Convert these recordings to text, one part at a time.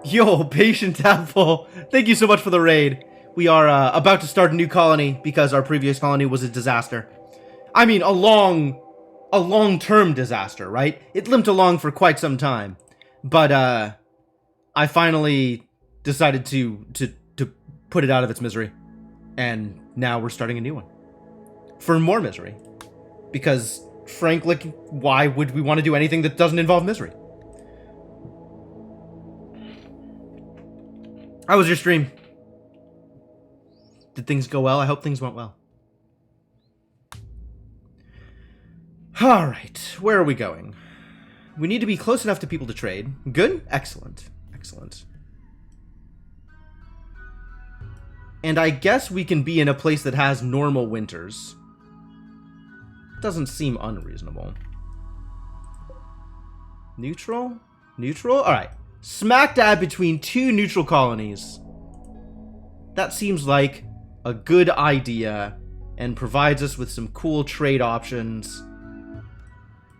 Yo, Patient Apple, thank you so much for the raid. We are about to start a new colony because our previous colony was a disaster. I mean, a long-term disaster, right? It limped along for quite some time. But, I finally decided to put it out of its misery. And now we're starting a new one. For more misery. Because, frankly, why would we want to do anything that doesn't involve misery? How was your stream? Did things go well? I hope things went well. Alright, where are we going? We need to be close enough to people to trade. Good? Excellent. Excellent. And I guess we can be in a place that has normal winters. Doesn't seem unreasonable. Neutral? Neutral? Alright. Smack dab between two neutral colonies. That seems like a good idea and provides us with some cool trade options.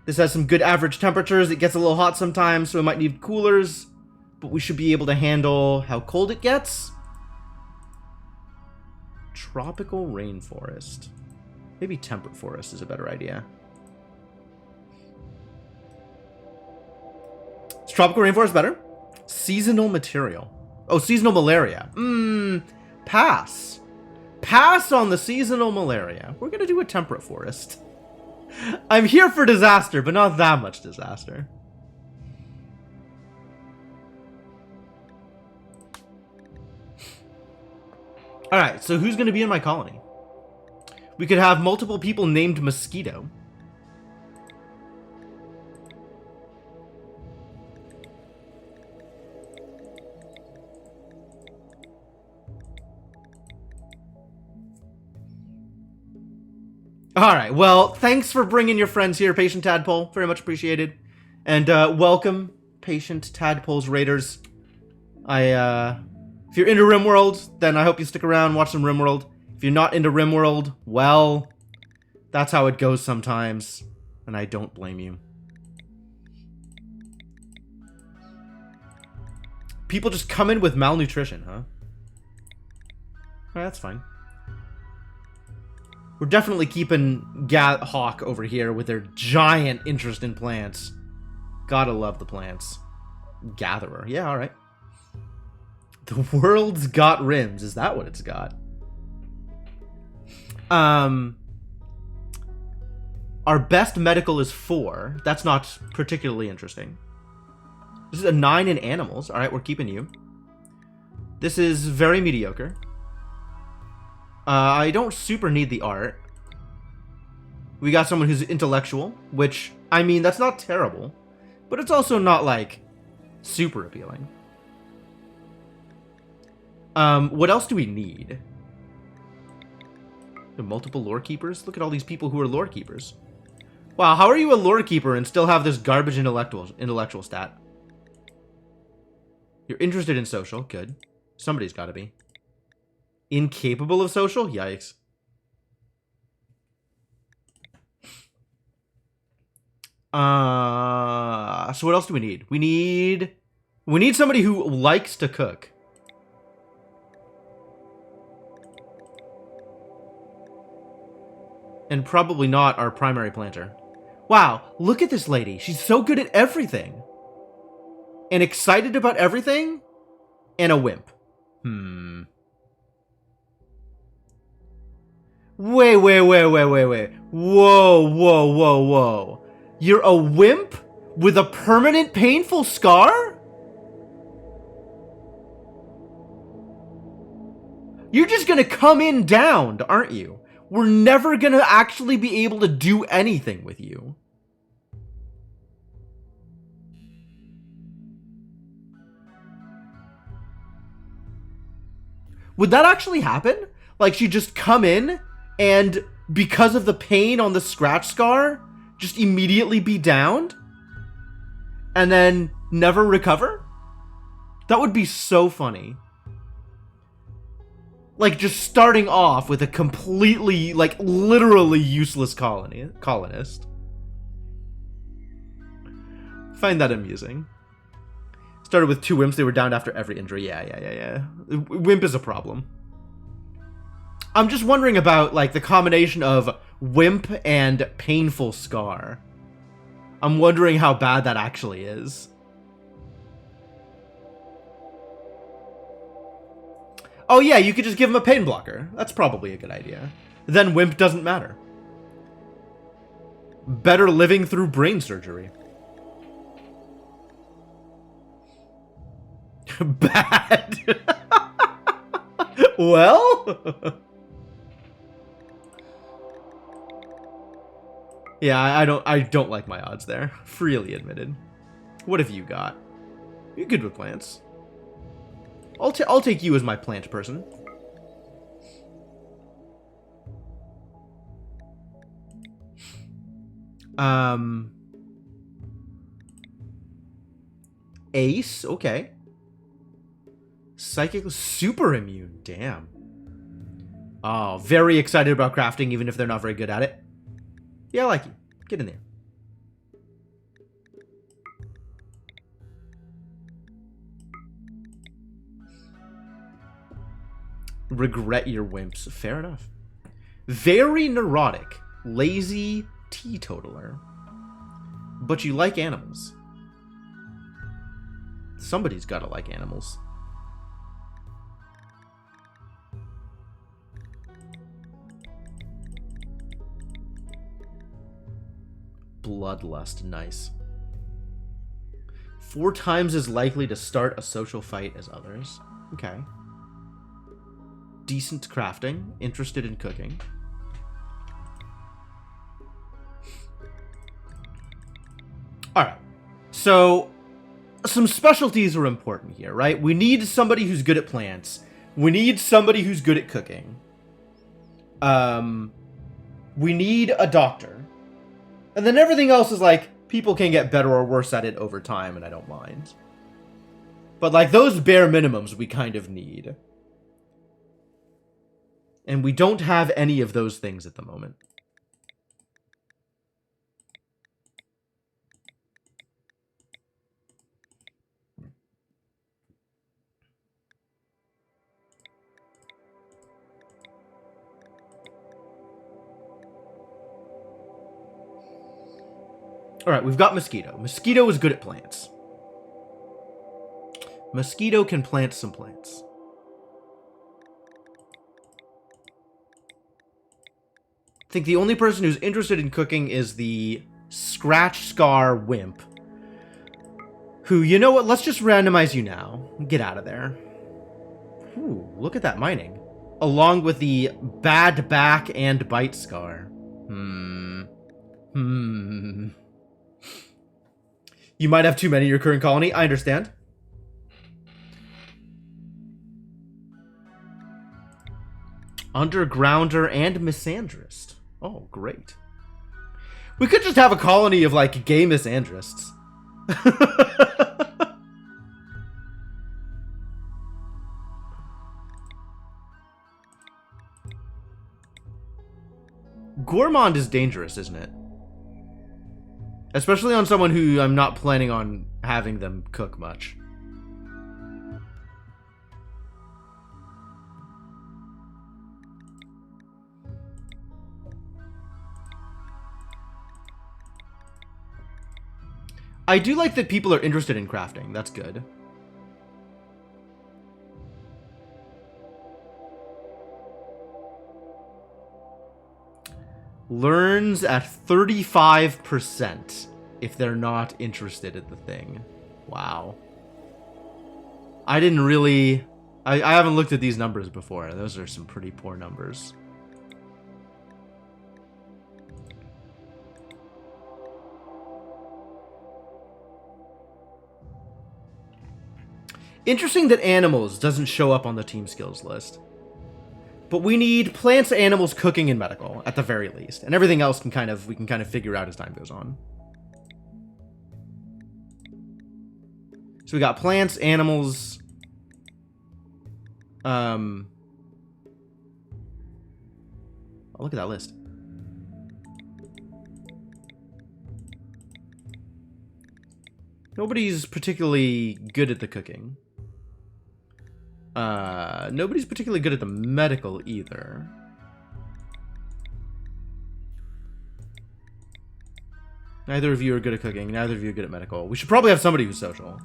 This has some good average temperatures. It gets a little hot sometimes, so it might need coolers, but we should be able to handle how cold it gets. Tropical rainforest. Maybe temperate forest is a better idea. Is tropical rainforest better? Seasonal material. Oh, seasonal malaria. Pass. Pass on the seasonal malaria. We're gonna do a temperate forest. I'm here for disaster, but not that much disaster. Alright, so who's gonna be in my colony? We could have multiple people named Mosquito. Alright, well, thanks for bringing your friends here, Patient Tadpole. Very much appreciated. And, welcome, Patient Tadpole's Raiders. If you're into Rimworld, then I hope you stick around, watch some Rimworld. If you're not into Rimworld, well, that's how it goes sometimes. And I don't blame you. People just come in with malnutrition, huh? That's fine. We're definitely keeping Hawk over here with their giant interest in plants. Gotta love the plants. Gatherer. Yeah, alright. The world's got rims. Is that what it's got? Our best medical is 4. That's not particularly interesting. This is a 9 in animals. Alright, we're keeping you. This is very mediocre. I don't super need the art. We got someone who's intellectual, which, I mean, that's not terrible. But it's also not, like, super appealing. What else do we need? Multiple lore keepers? Look at all these people who are lore keepers. Wow, how are you a lore keeper and still have this garbage intellectual stat? You're interested in social. Good. Somebody's got to be. Incapable of social? Yikes. So what else do we need? We need somebody who likes to cook. And probably not our primary planter. Wow, look at this lady. She's so good at everything. And excited about everything. And a wimp. Wait. Whoa. You're a wimp with a permanent painful scar? You're just gonna come in downed, aren't you? We're never gonna actually be able to do anything with you. Would that actually happen? Like, she'd just come in, and because of the pain on the scratch scar, just immediately be downed? And then never recover? That would be so funny. Like, just starting off with a completely, like, literally useless colonist. Find that amusing. Started with 2 wimps, they were down after every injury. Yeah. Wimp is a problem. I'm just wondering about, like, the combination of wimp and painful scar. I'm wondering how bad that actually is. Oh yeah, you could just give him a pain blocker. That's probably a good idea. Then wimp doesn't matter. Better living through brain surgery. Bad. Well? Yeah, I don't like my odds there. Freely admitted. What have you got? You're good with plants. I'll take you as my plant person. Ace, okay. Psychic, super immune, damn. Oh, very excited about crafting, even if they're not very good at it. Yeah, I like you. Get in there. Regret your wimps. Fair enough. Very neurotic. Lazy teetotaler. But you like animals. Somebody's gotta like animals. Bloodlust, nice. 4 times as likely to start a social fight as others. Okay. Decent crafting. Interested in cooking. Alright. So, some specialties are important here, right? We need somebody who's good at plants. We need somebody who's good at cooking. We need a doctor. And then everything else is like, people can get better or worse at it over time, and I don't mind. But like, those bare minimums we kind of need. And we don't have any of those things at the moment. Alright, we've got Mosquito. Mosquito is good at plants. Mosquito can plant some plants. I think the only person who's interested in cooking is the Scratch Scar Wimp. Who, you know what, let's just randomize you now. Get out of there. Ooh, look at that mining. Along with the Bad Back and Bite Scar. You might have too many in your current colony, I understand. Undergrounder and Misandrist. Oh, great. We could just have a colony of, like, gay misandrists. Gourmand is dangerous, isn't it? Especially on someone who I'm not planning on having them cook much. I do like that people are interested in crafting. That's good. Learns at 35% if they're not interested in the thing. Wow. I didn't really... I haven't looked at these numbers before. Those are some pretty poor numbers. Interesting that animals doesn't show up on the team skills list. But we need plants, animals, cooking, and medical, at the very least. And everything else we can kind of figure out as time goes on. So we got plants, animals... Oh, look at that list. Nobody's particularly good at the cooking. Nobody's particularly good at the medical either. Neither of you are good at cooking. Neither of you are good at medical. We should probably have somebody who's social.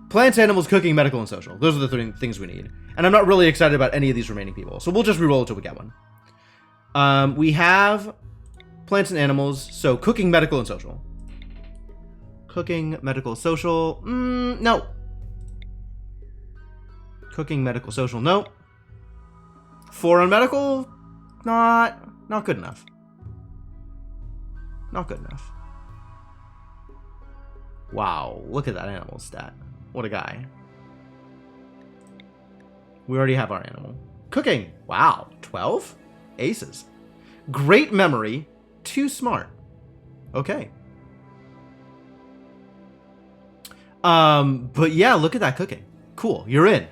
Plants, animals, cooking, medical, and social. Those are the three things we need. And I'm not really excited about any of these remaining people. So we'll just reroll until we get one. We have plants and animals. So cooking, medical, and social. Cooking, medical, social. No. Cooking, medical, social. No. 4 on medical. Not good enough. Not good enough. Wow, look at that animal stat. What a guy. We already have our animal. Cooking. Wow, 12? Aces. Great memory. Too smart. Okay. But yeah, look at that cooking. Cool, you're in.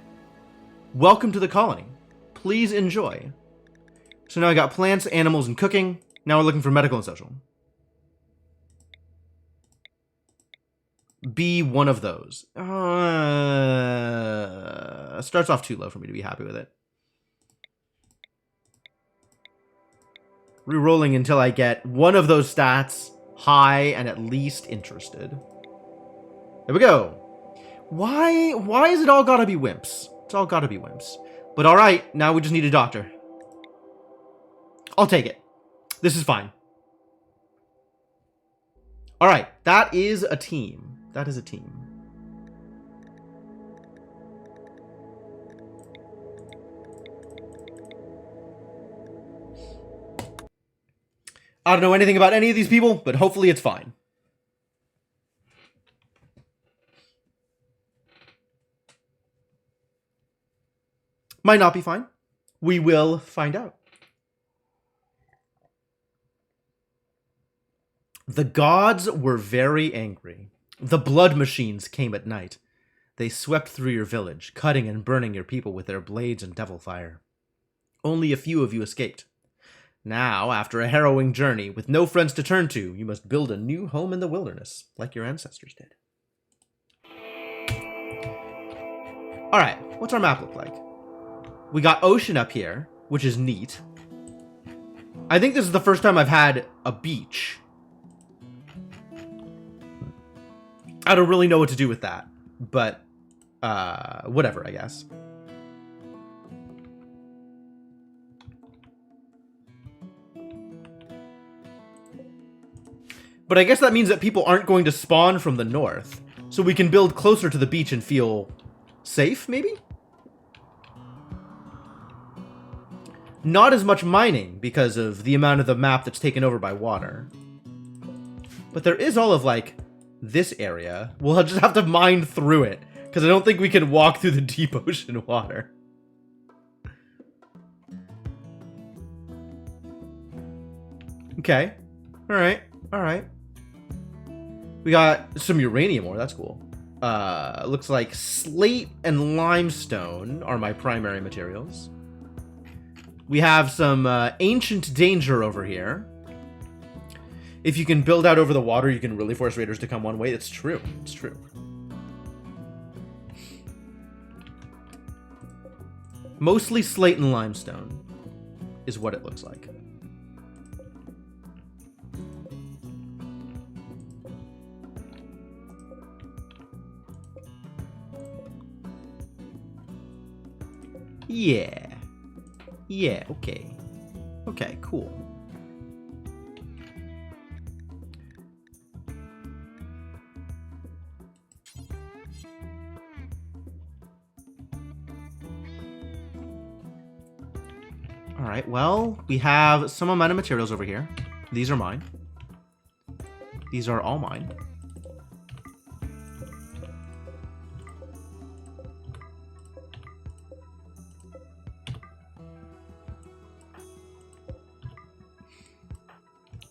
Welcome to the colony. Please enjoy. So now I got plants, animals, and cooking. Now we're looking for medical and social. Be one of those. Starts off too low for me to be happy with it. Rerolling until I get one of those stats high and at least interested. There we go. Why is it all gotta be wimps? It's all gotta be wimps. But alright, now we just need a doctor. I'll take it. This is fine. Alright, that is a team. That is a team. I don't know anything about any of these people, but hopefully it's fine. Might not be fine. We will find out. The gods were very angry. The blood machines came at night. They swept through your village, cutting and burning your people with their blades and devil fire. Only a few of you escaped. Now, after a harrowing journey, with no friends to turn to, you must build a new home in the wilderness, like your ancestors did. Alright, what's our map look like? We got ocean up here, which is neat. I think this is the first time I've had a beach. I don't really know what to do with that, but whatever, I guess. But I guess that means that people aren't going to spawn from the north, so we can build closer to the beach and feel safe, maybe? Not as much mining because of the amount of the map that's taken over by water. But there is all of, like, this area. We'll just have to mine through it, because I don't think we can walk through the deep ocean water. Okay. Alright. Alright. We got some uranium ore. That's cool. Looks like slate and limestone are my primary materials. We have some ancient danger over here. If you can build out over the water, you can really force raiders to come one way. It's true. It's true. Mostly slate and limestone is what it looks like. Yeah. Yeah, okay. Okay, cool. Alright, well, we have some amount of materials over here. These are mine. These are all mine.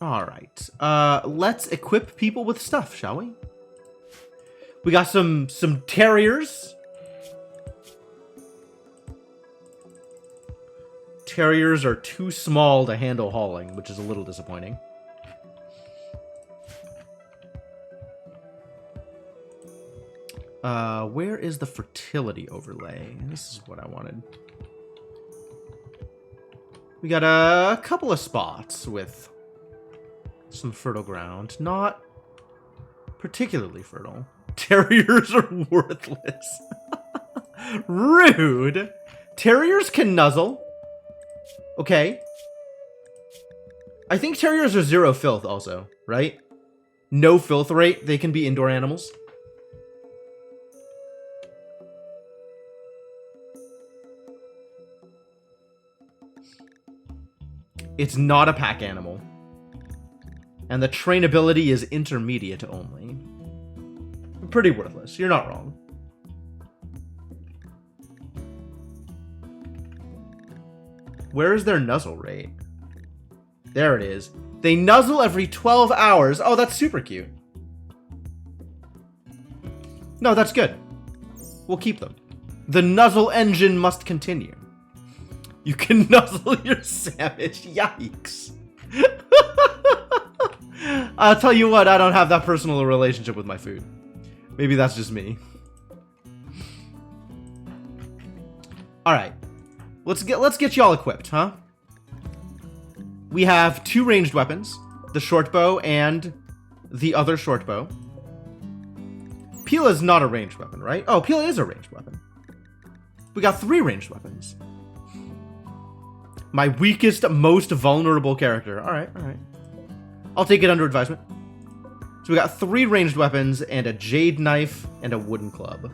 Alright, let's equip people with stuff, shall we? We got some terriers. Terriers are too small to handle hauling, which is a little disappointing. Where is the fertility overlay? This is what I wanted. We got a couple of spots with some fertile ground. Not particularly fertile. Terriers are worthless. Rude. Terriers can nuzzle. Okay. I think terriers are 0 filth also, right? No filth rate. They can be indoor animals. It's not a pack animal. And the trainability is intermediate only. Pretty worthless. You're not wrong. Where is their nuzzle rate? There it is. They nuzzle every 12 hours. Oh, that's super cute. No, that's good. We'll keep them. The nuzzle engine must continue. You can nuzzle your sandwich. Yikes. I'll tell you what, I don't have that personal relationship with my food. Maybe that's just me. Alright. Let's get y'all equipped, huh? We have 2 ranged weapons. The short bow and the other short bow. Pila is not a ranged weapon, right? Oh, Pila is a ranged weapon. We got 3 ranged weapons. My weakest, most vulnerable character. Alright, alright. I'll take it under advisement. So we got 3 ranged weapons and a jade knife and a wooden club.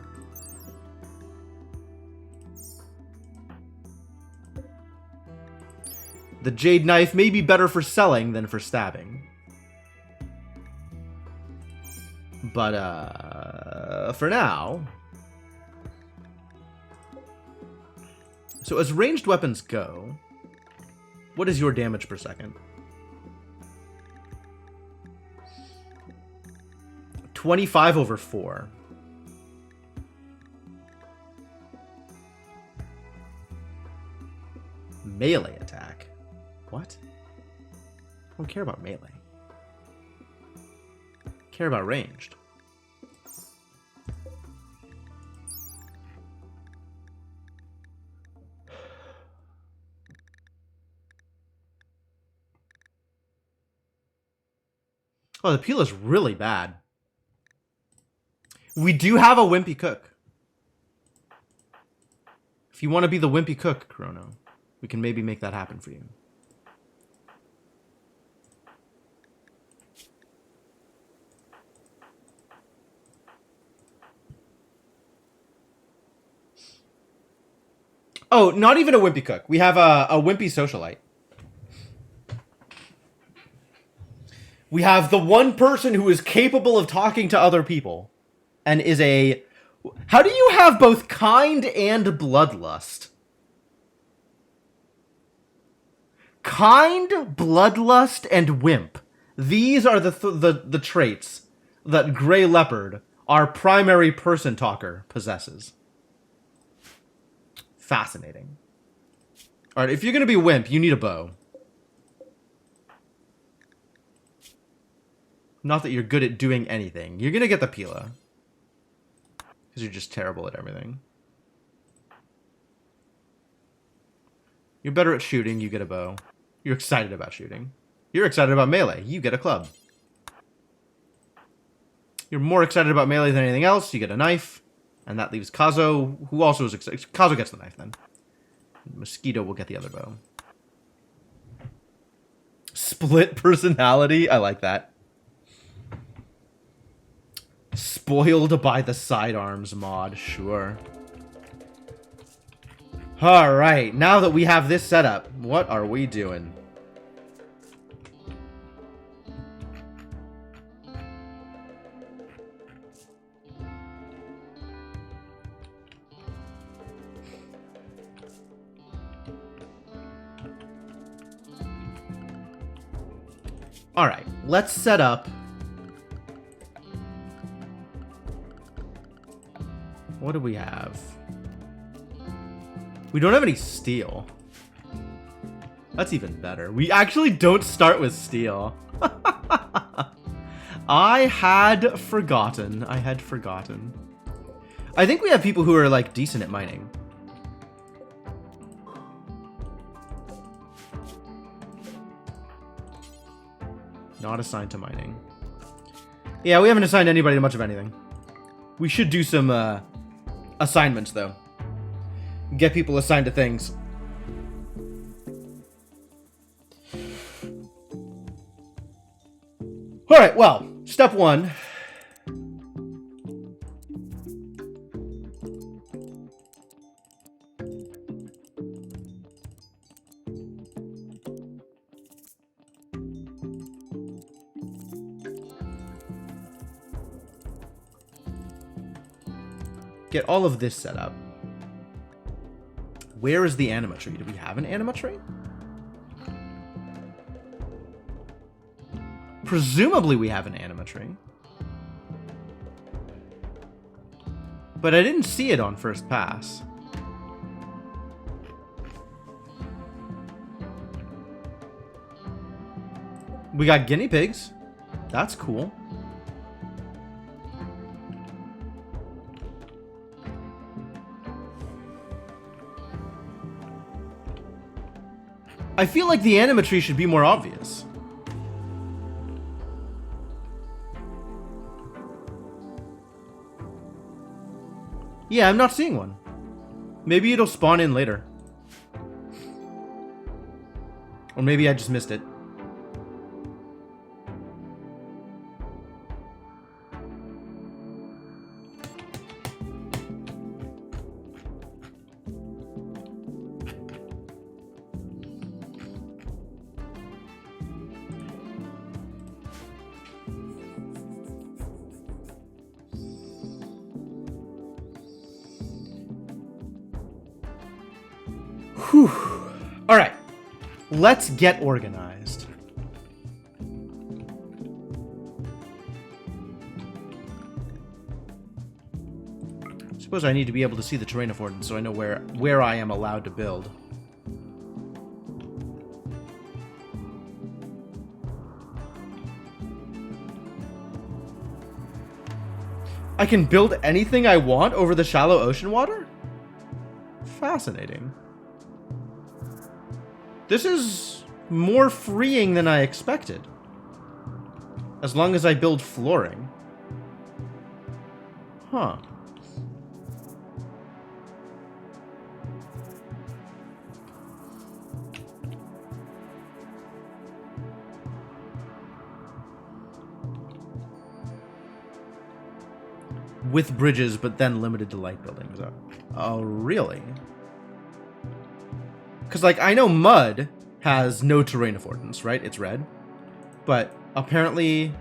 The jade knife may be better for selling than for stabbing. But, for now... So as ranged weapons go... What is your damage per second? 25 over 4. Melee attack. What? I don't care about melee. I care about ranged. Oh, the peel is really bad. We do have a wimpy cook. If you want to be the wimpy cook, Chrono, we can maybe make that happen for you. Oh, not even a wimpy cook. We have a wimpy socialite. We have the one person who is capable of talking to other people. And is a... How do you have both kind and bloodlust? Kind, bloodlust, and wimp. These are the traits that Grey Leopard, our primary person talker, possesses. Fascinating. Alright, if you're going to be wimp, you need a bow. Not that you're good at doing anything. You're going to get the Pila. Because you're just terrible at everything. You're better at shooting, you get a bow. You're excited about shooting. You're excited about melee, you get a club. You're more excited about melee than anything else, you get a knife. And that leaves Kazo, who also is excited. Kazo gets the knife then. Mosquito will get the other bow. Split personality, I like that. Spoiled by the sidearms mod, sure. Alright, now that we have this set up, what are we doing? Alright, let's set up... What do we have? We don't have any steel. That's even better. We actually don't start with steel. I had forgotten. I think we have people who are, like, decent at mining. Not assigned to mining. Yeah, we haven't assigned anybody to much of anything. We should do some assignments, though. Get people assigned to things. Alright, well, step one. Get all of this set up. Where is the anima tree? Do we have an anima tree? Presumably we have an anima tree. But I didn't see it on first pass. We got guinea pigs. That's cool. I feel like the anima tree should be more obvious. Yeah, I'm not seeing one. Maybe it'll spawn in later. Or maybe I just missed it. Whew. All right, let's get organized. I suppose I need to be able to see the terrain affordance so I know where I am allowed to build. I can build anything I want over the shallow ocean water? Fascinating. This is more freeing than I expected. As long as I build flooring. Huh. With bridges, but then limited to light buildings. Oh, really? Because, like, I know mud has no terrain affordance, right? It's red. But apparently...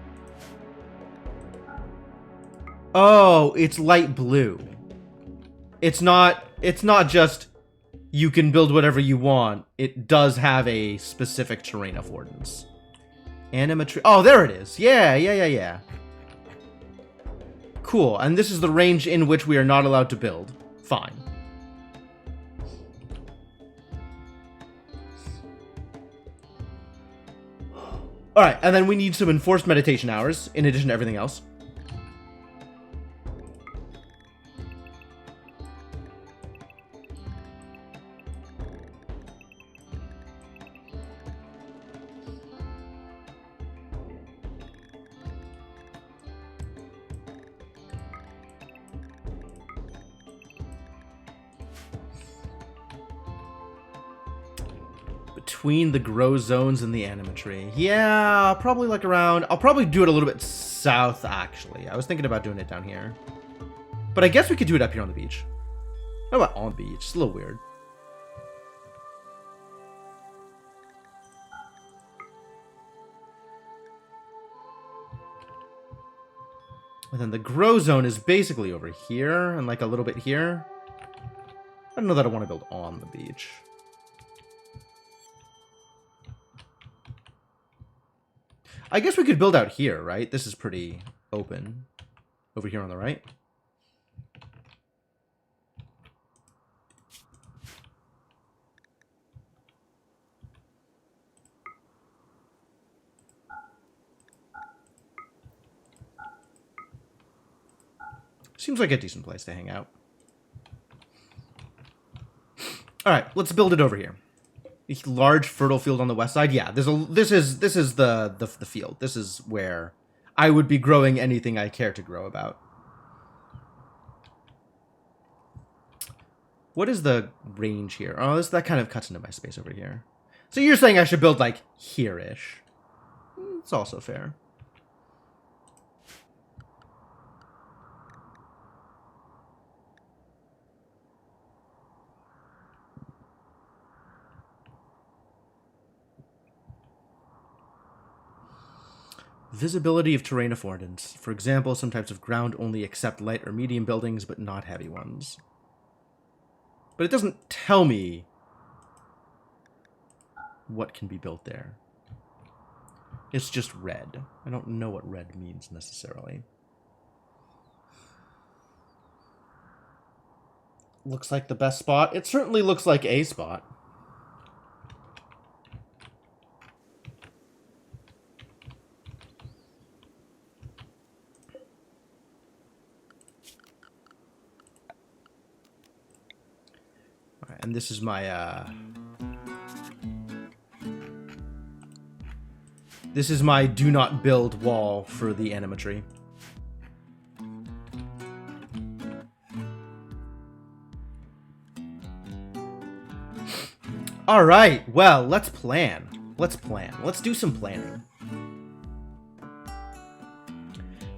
Oh, it's light blue. It's not just you can build whatever you want. It does have a specific terrain affordance. Anima tree. Oh, there it is. Yeah. Cool. And this is the range in which we are not allowed to build. Fine. Alright, and then we need some enforced meditation hours, in addition to everything else. Between the grow zones and the anima tree. Yeah, probably like around... I'll probably do it a little bit south, actually. I was thinking about doing it down here. But I guess we could do it up here on the beach. How about on the beach? It's a little weird. And then the grow zone is basically over here and like a little bit here. I don't know that I want to build on the beach. I guess we could build out here, right? This is pretty open. Over here on the right. Seems like a decent place to hang out. All right, let's build it over here. A large fertile field on the west side. Yeah, this is the field. This is where I would be growing anything I care to grow about. What is the range here? Oh, that kind of cuts into my space over here. So you're saying I should build like here-ish. It's also fair. Visibility of terrain affordance. For example, some types of ground only accept light or medium buildings, but not heavy ones. But it doesn't tell me what can be built there. It's just red. I don't know what red means necessarily. Looks like the best spot. It certainly looks like a spot. And this is my, this is my do not build wall for the animatry. Alright, well, let's plan. Let's plan. Let's do some planning.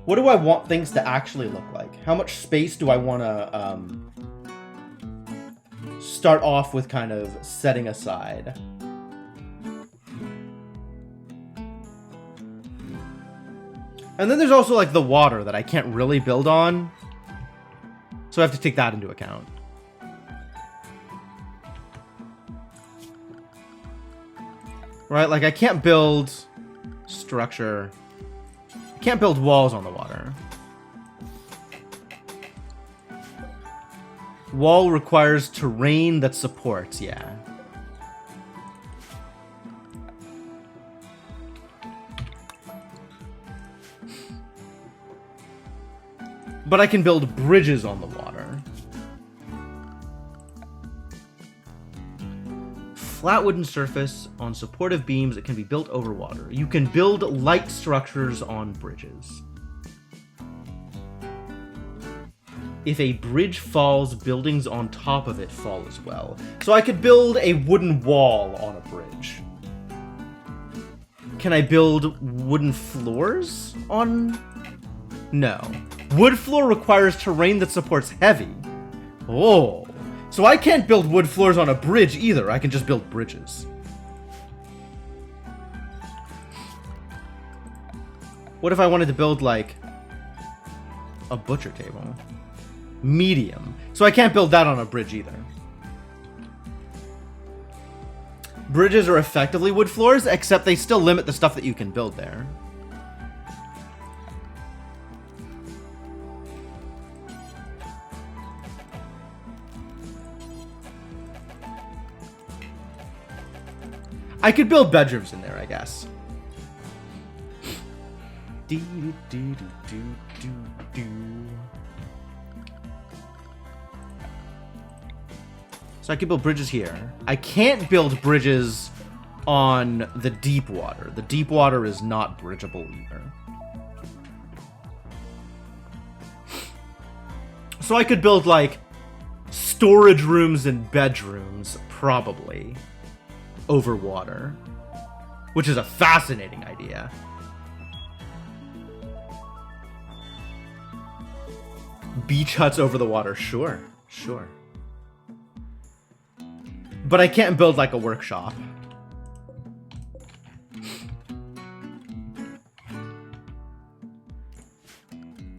What do I want things to actually look like? How much space do I want to, start off with kind of setting aside? And then there's also like the water that I can't really build on. So I have to take that into account. Right, like I can't build structure. I can't build walls on the water. Wall requires terrain that supports, yeah. But I can build bridges on the water. Flat wooden surface on supportive beams that can be built over water. You can build light structures on bridges. If a bridge falls, buildings on top of it fall as well. So I could build a wooden wall on a bridge. Can I build wooden floors on... No. Wood floor requires terrain that supports heavy. Oh. So I can't build wood floors on a bridge either. I can just build bridges. What if I wanted to build, like, a butcher table? Medium. So I can't build that on a bridge either. Bridges are effectively wood floors, except they still limit the stuff that you can build there. I could build bedrooms in there, I guess. So I could build bridges here. I can't build bridges on the deep water. The deep water is not bridgeable either. So I could build, like, storage rooms and bedrooms, probably, over water. Which is a fascinating idea. Beach huts over the water, sure, sure. But I can't build, like, a workshop.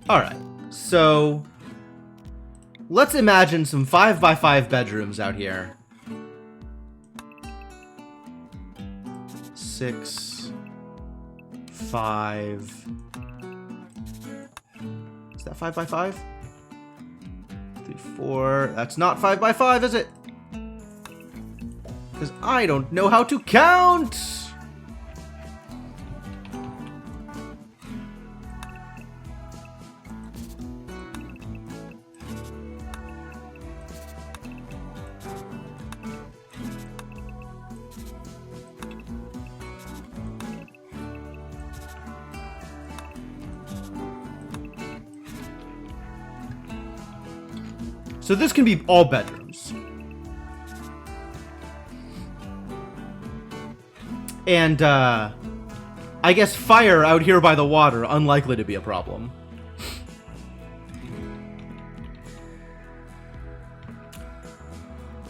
Alright, so... let's imagine some 5x5 bedrooms out here. 6... 5... Is that 5x5? 3, 4... That's not 5x5, is it? Because I don't know how to count! So this can be all bedrooms. And, I guess fire out here by the water, unlikely to be a problem.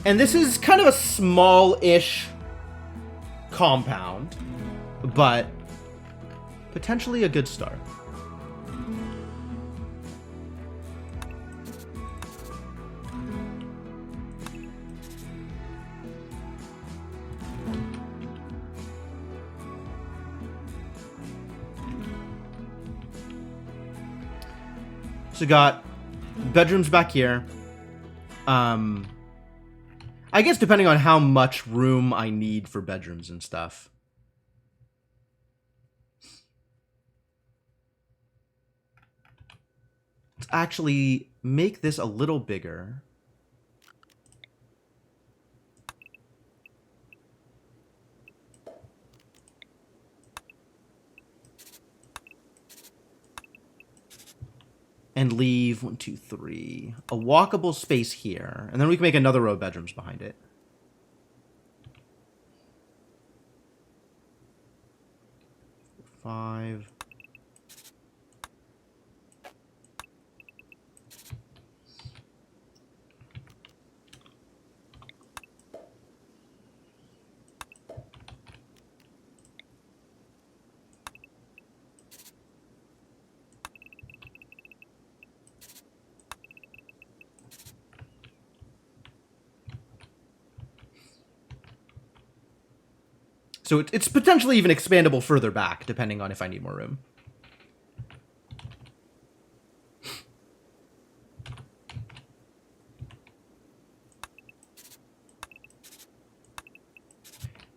And this is kind of a small-ish compound, but potentially a good start. So got bedrooms back here. I guess depending on how much room I need for bedrooms and stuff. Let's actually make this a little bigger. And leave 1, 2, 3 a walkable space here, and then we can make another row of bedrooms behind it. Five. So it's potentially even expandable further back, depending on if I need more room.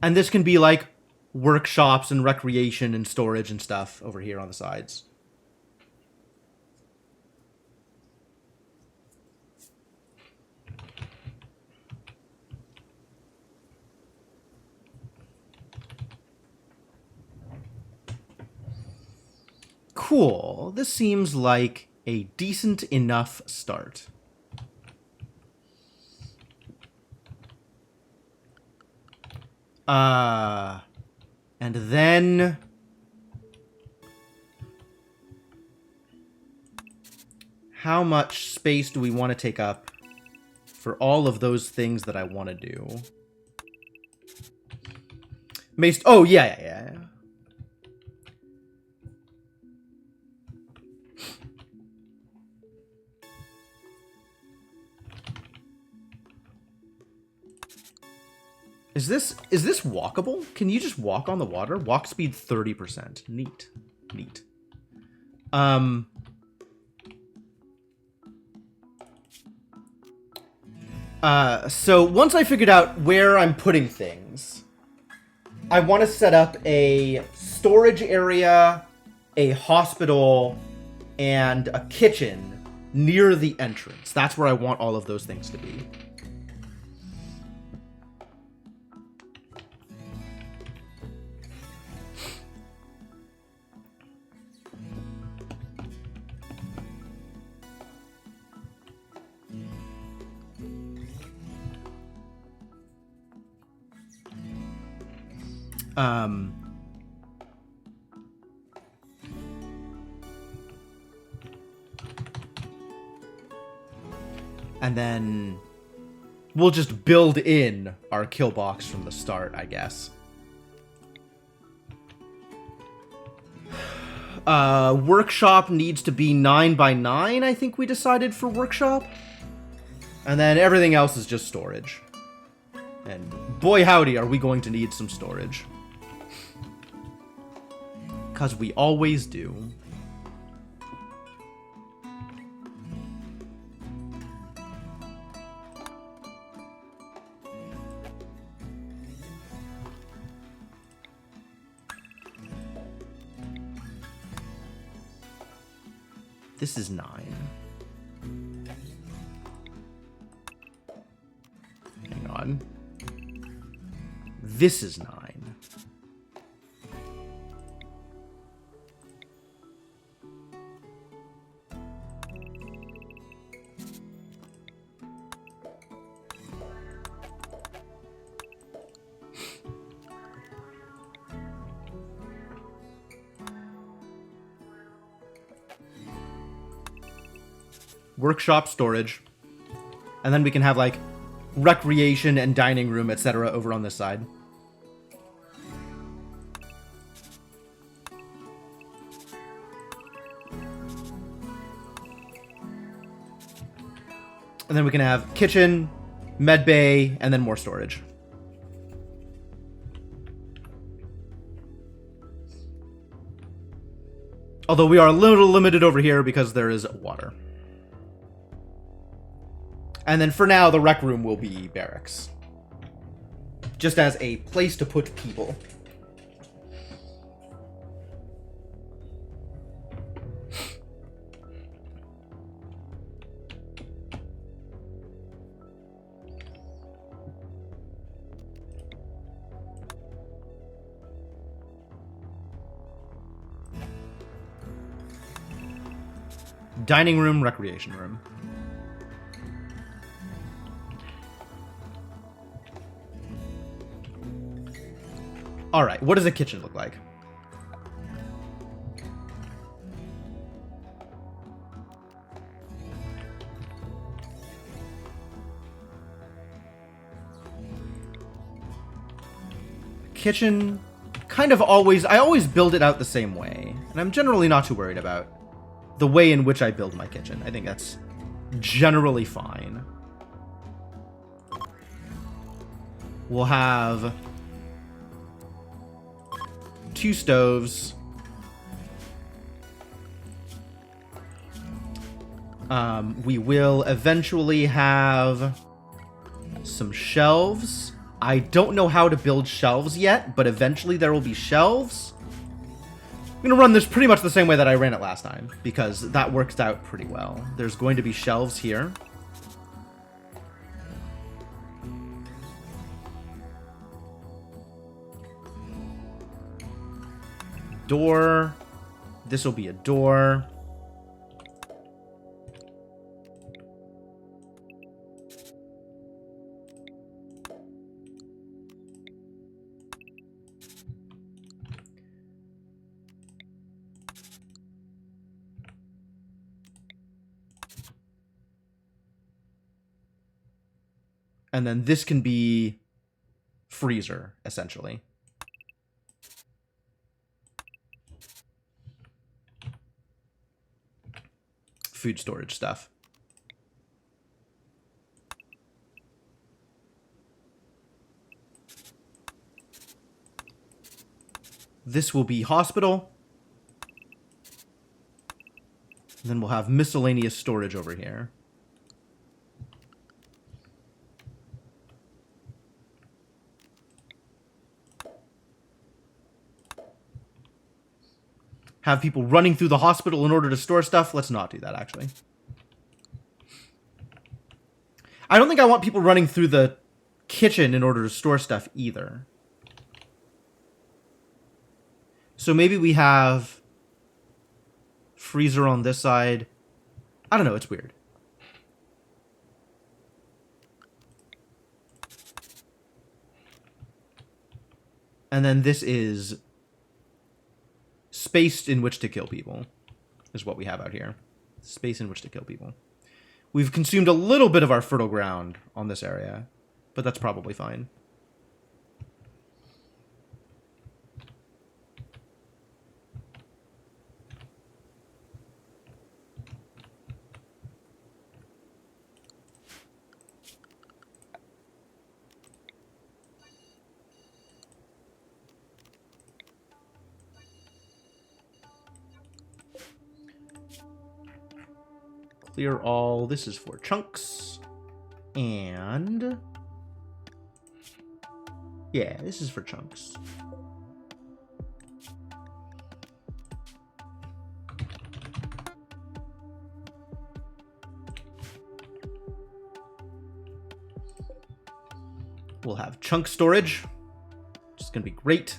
And this can be like workshops and recreation and storage and stuff over here on the sides. Cool. This seems like a decent enough start. And then how much space do we want to take up for all of those things that I want to do? Oh, yeah. Is this walkable? Can you just walk on the water? Walk speed 30%. Neat. So once I figured out where I'm putting things, I want to set up a storage area, a hospital, and a kitchen near the entrance. That's where I want all of those things to be. And then we'll just build in our kill box from the start, I guess. Workshop needs to be 9 by 9, I think we decided for workshop. And then everything else is just storage. And boy howdy, are we going to need some storage. 'Cause we always do. This is 9. Hang on. This is 9. workshop, storage. And then we can have, like, recreation and dining room, etc. over on this side. And then we can have kitchen, med bay, and then more storage. Although we are a little limited over here because there is water. And then for now, the rec room will be barracks. Just as a place to put people. Dining room, recreation room. All right, what does a kitchen look like? Kitchen, kind of always, I always build it out the same way, and I'm generally not too worried about the way in which I build my kitchen. I think that's generally fine. We'll have 2 stoves. We will eventually have some shelves. I don't know how to build shelves yet, but eventually there will be shelves. I'm going to run this pretty much the same way that I ran it last time, because that works out pretty well. There's going to be shelves here. Door. This will be a door. And then this can be freezer, essentially. Food storage stuff. This will be hospital. And then we'll have miscellaneous storage over here. Have people running through the hospital in order to store stuff. Let's not do that, actually. I don't think I want people running through the kitchen in order to store stuff either. So maybe we have freezer on this side. I don't know, it's weird. And then this is space in which to kill people, is what we have out here. Space in which to kill people. We've consumed a little bit of our fertile ground on this area, but that's probably fine. Clear all. This is for chunks. And yeah, this is for chunks. We'll have chunk storage, which is going to be great.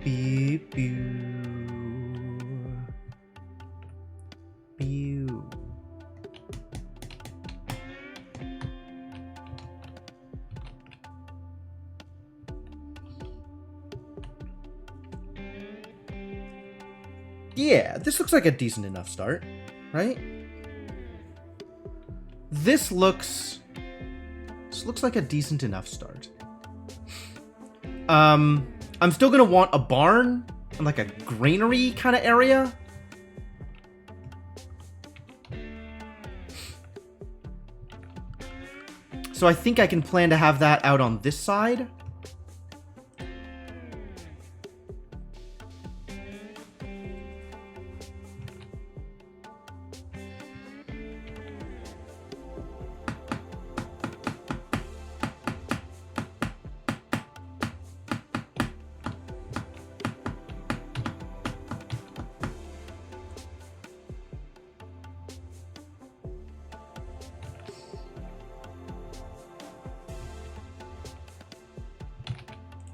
Beep, beep, beep. Yeah, this looks like a decent enough start, right? This looks like a decent enough start. I'm still gonna want a barn and like a granary kind of area. So I think I can plan to have that out on this side.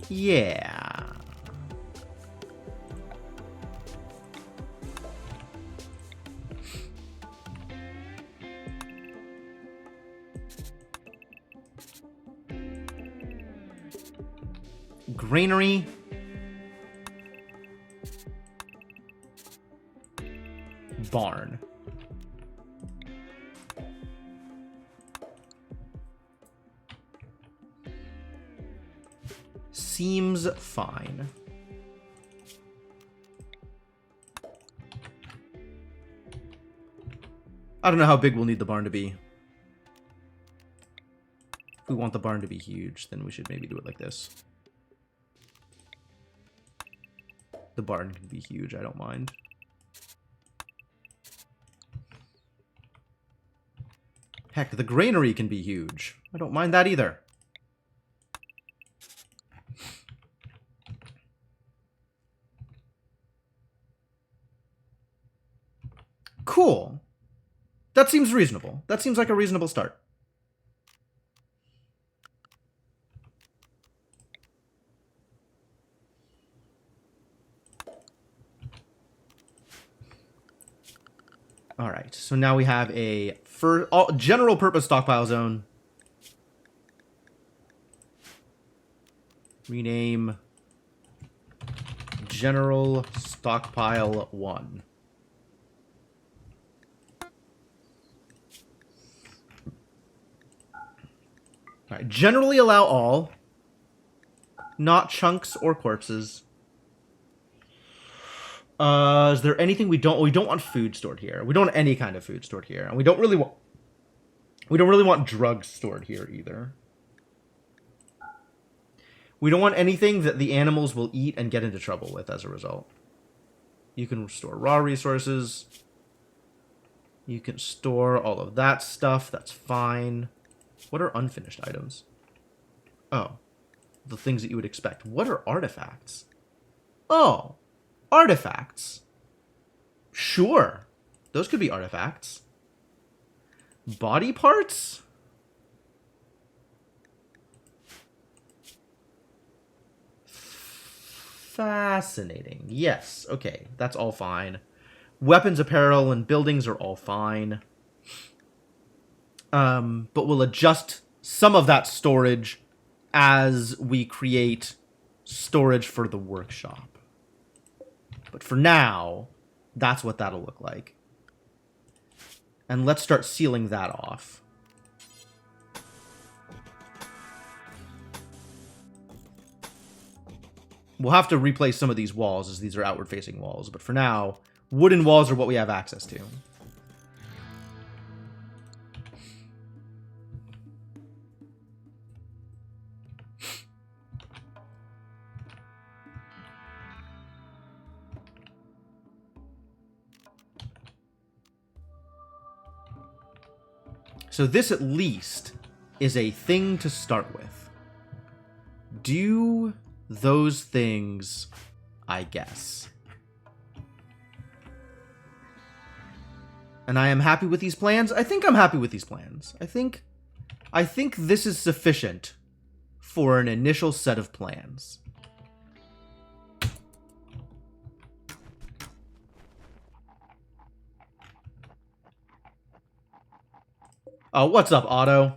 Yeah. Granary. Barn. Seems fine. I don't know how big we'll need the barn to be. If we want the barn to be huge, then we should maybe do it like this. The barn can be huge, I don't mind. Heck, the granary can be huge. I don't mind that either. Cool. That seems reasonable. That seems like a reasonable start. All right, so now we have a general purpose stockpile zone. Rename General Stockpile 1. All right, generally allow all, not chunks or corpses. Is there anything we don't want food stored here. We don't want any kind of food stored here. And we don't really want drugs stored here either. We don't want anything that the animals will eat and get into trouble with as a result. You can store raw resources. You can store all of that stuff. That's fine. What are unfinished items? Oh, the things that you would expect. What are artifacts? Oh, artifacts. Sure. Those could be artifacts. Body parts? Fascinating. Yes, okay. That's all fine. Weapons, apparel, and buildings are all fine. But we'll adjust some of that storage as we create storage for the workshop. But for now, that's what that'll look like. And let's start sealing that off. We'll have to replace some of these walls as these are outward-facing walls. But for now, wooden walls are what we have access to. So this, at least, is a thing to start with. Do those things, I guess. And I am happy with these plans. I think I'm happy with these plans. I think this is sufficient for an initial set of plans. Oh, what's up, Otto?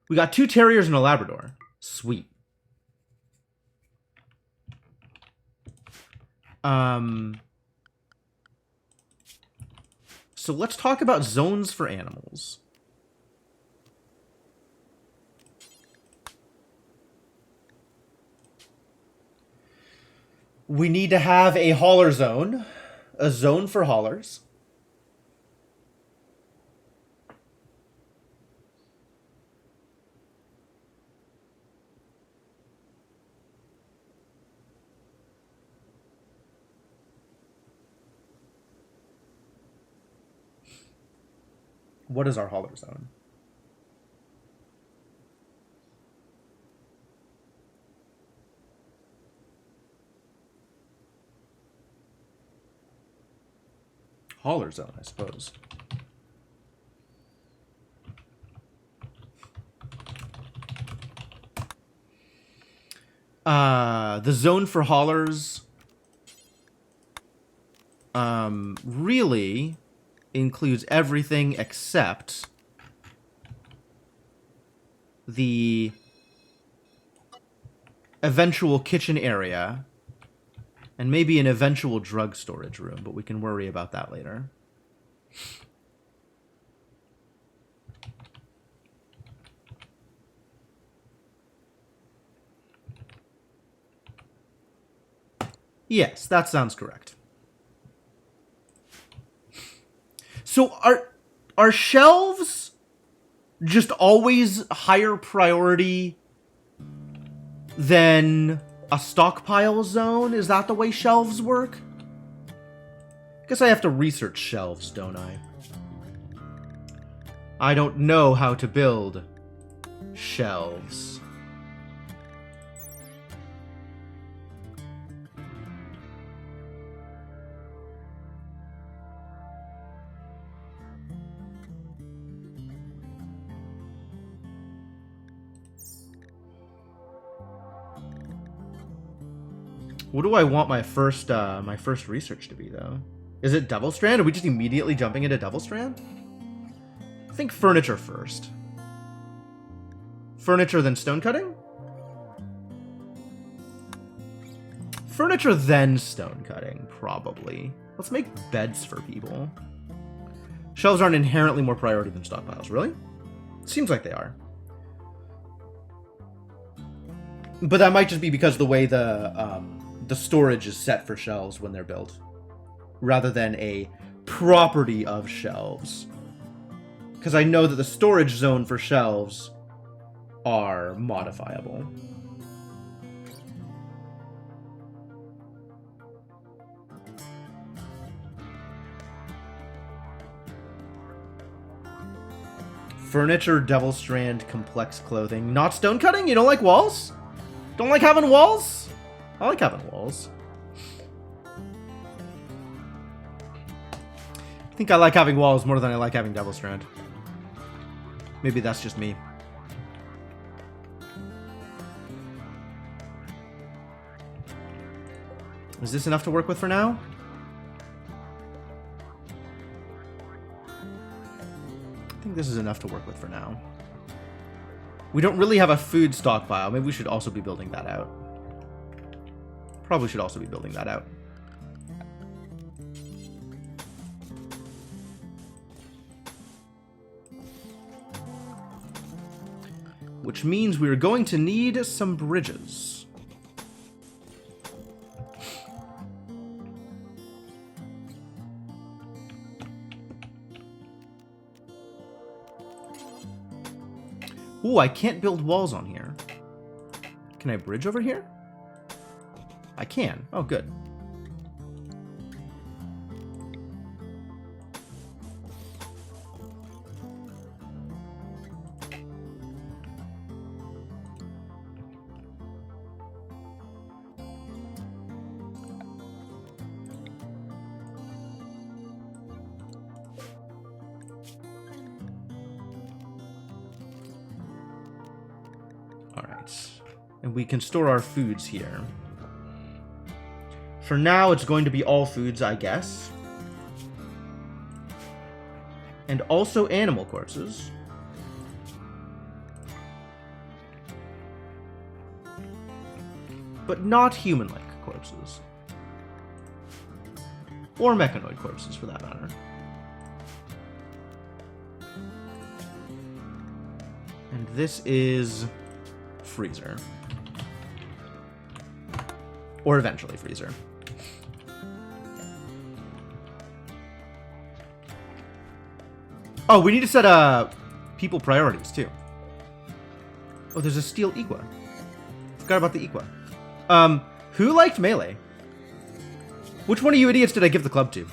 We got 2 terriers and a Labrador. Sweet. So let's talk about zones for animals. We need to have a hauler zone. A zone for haulers. What is our hauler zone? Hauler zone, I suppose. The zone for haulers really includes everything except the eventual kitchen area and maybe an eventual drug storage room, but we can worry about that later. Yes, that sounds correct. So are shelves just always higher priority than a stockpile zone? Is that the way shelves work? Guess I have to research shelves, don't I? I don't know how to build shelves. What do I want my first research to be, though? Is it Devil Strand? Are we just immediately jumping into Devil Strand? I think furniture first. Furniture, then stone cutting? Furniture, then stone cutting, probably. Let's make beds for people. Shelves aren't inherently more priority than stockpiles, really? Seems like they are. But that might just be because of the way the storage is set for shelves when they're built, rather than a property of shelves. Because I know that the storage zone for shelves are modifiable. Furniture, Devil Strand, complex clothing. Not stone cutting? You don't like walls? Don't like having walls? I like having walls. I think I like having walls more than I like having Devil Strand. Maybe that's just me. Is this enough to work with for now? I think this is enough to work with for now. We don't really have a food stockpile. Maybe we should also be building that out. Probably should also be building that out. Which means we're going to need some bridges. Ooh, I can't build walls on here. Can I bridge over here? I can. Oh, good. All right. And we can store our foods here. For now, it's going to be all foods, I guess. And also animal corpses. But not human-like corpses. Or mechanoid corpses, for that matter. And this is freezer. Or eventually freezer. Oh, we need to set people priorities too. Oh, there's a steel Equa. Forgot about the Equa. Who liked melee? Which one of you idiots did I give the club to?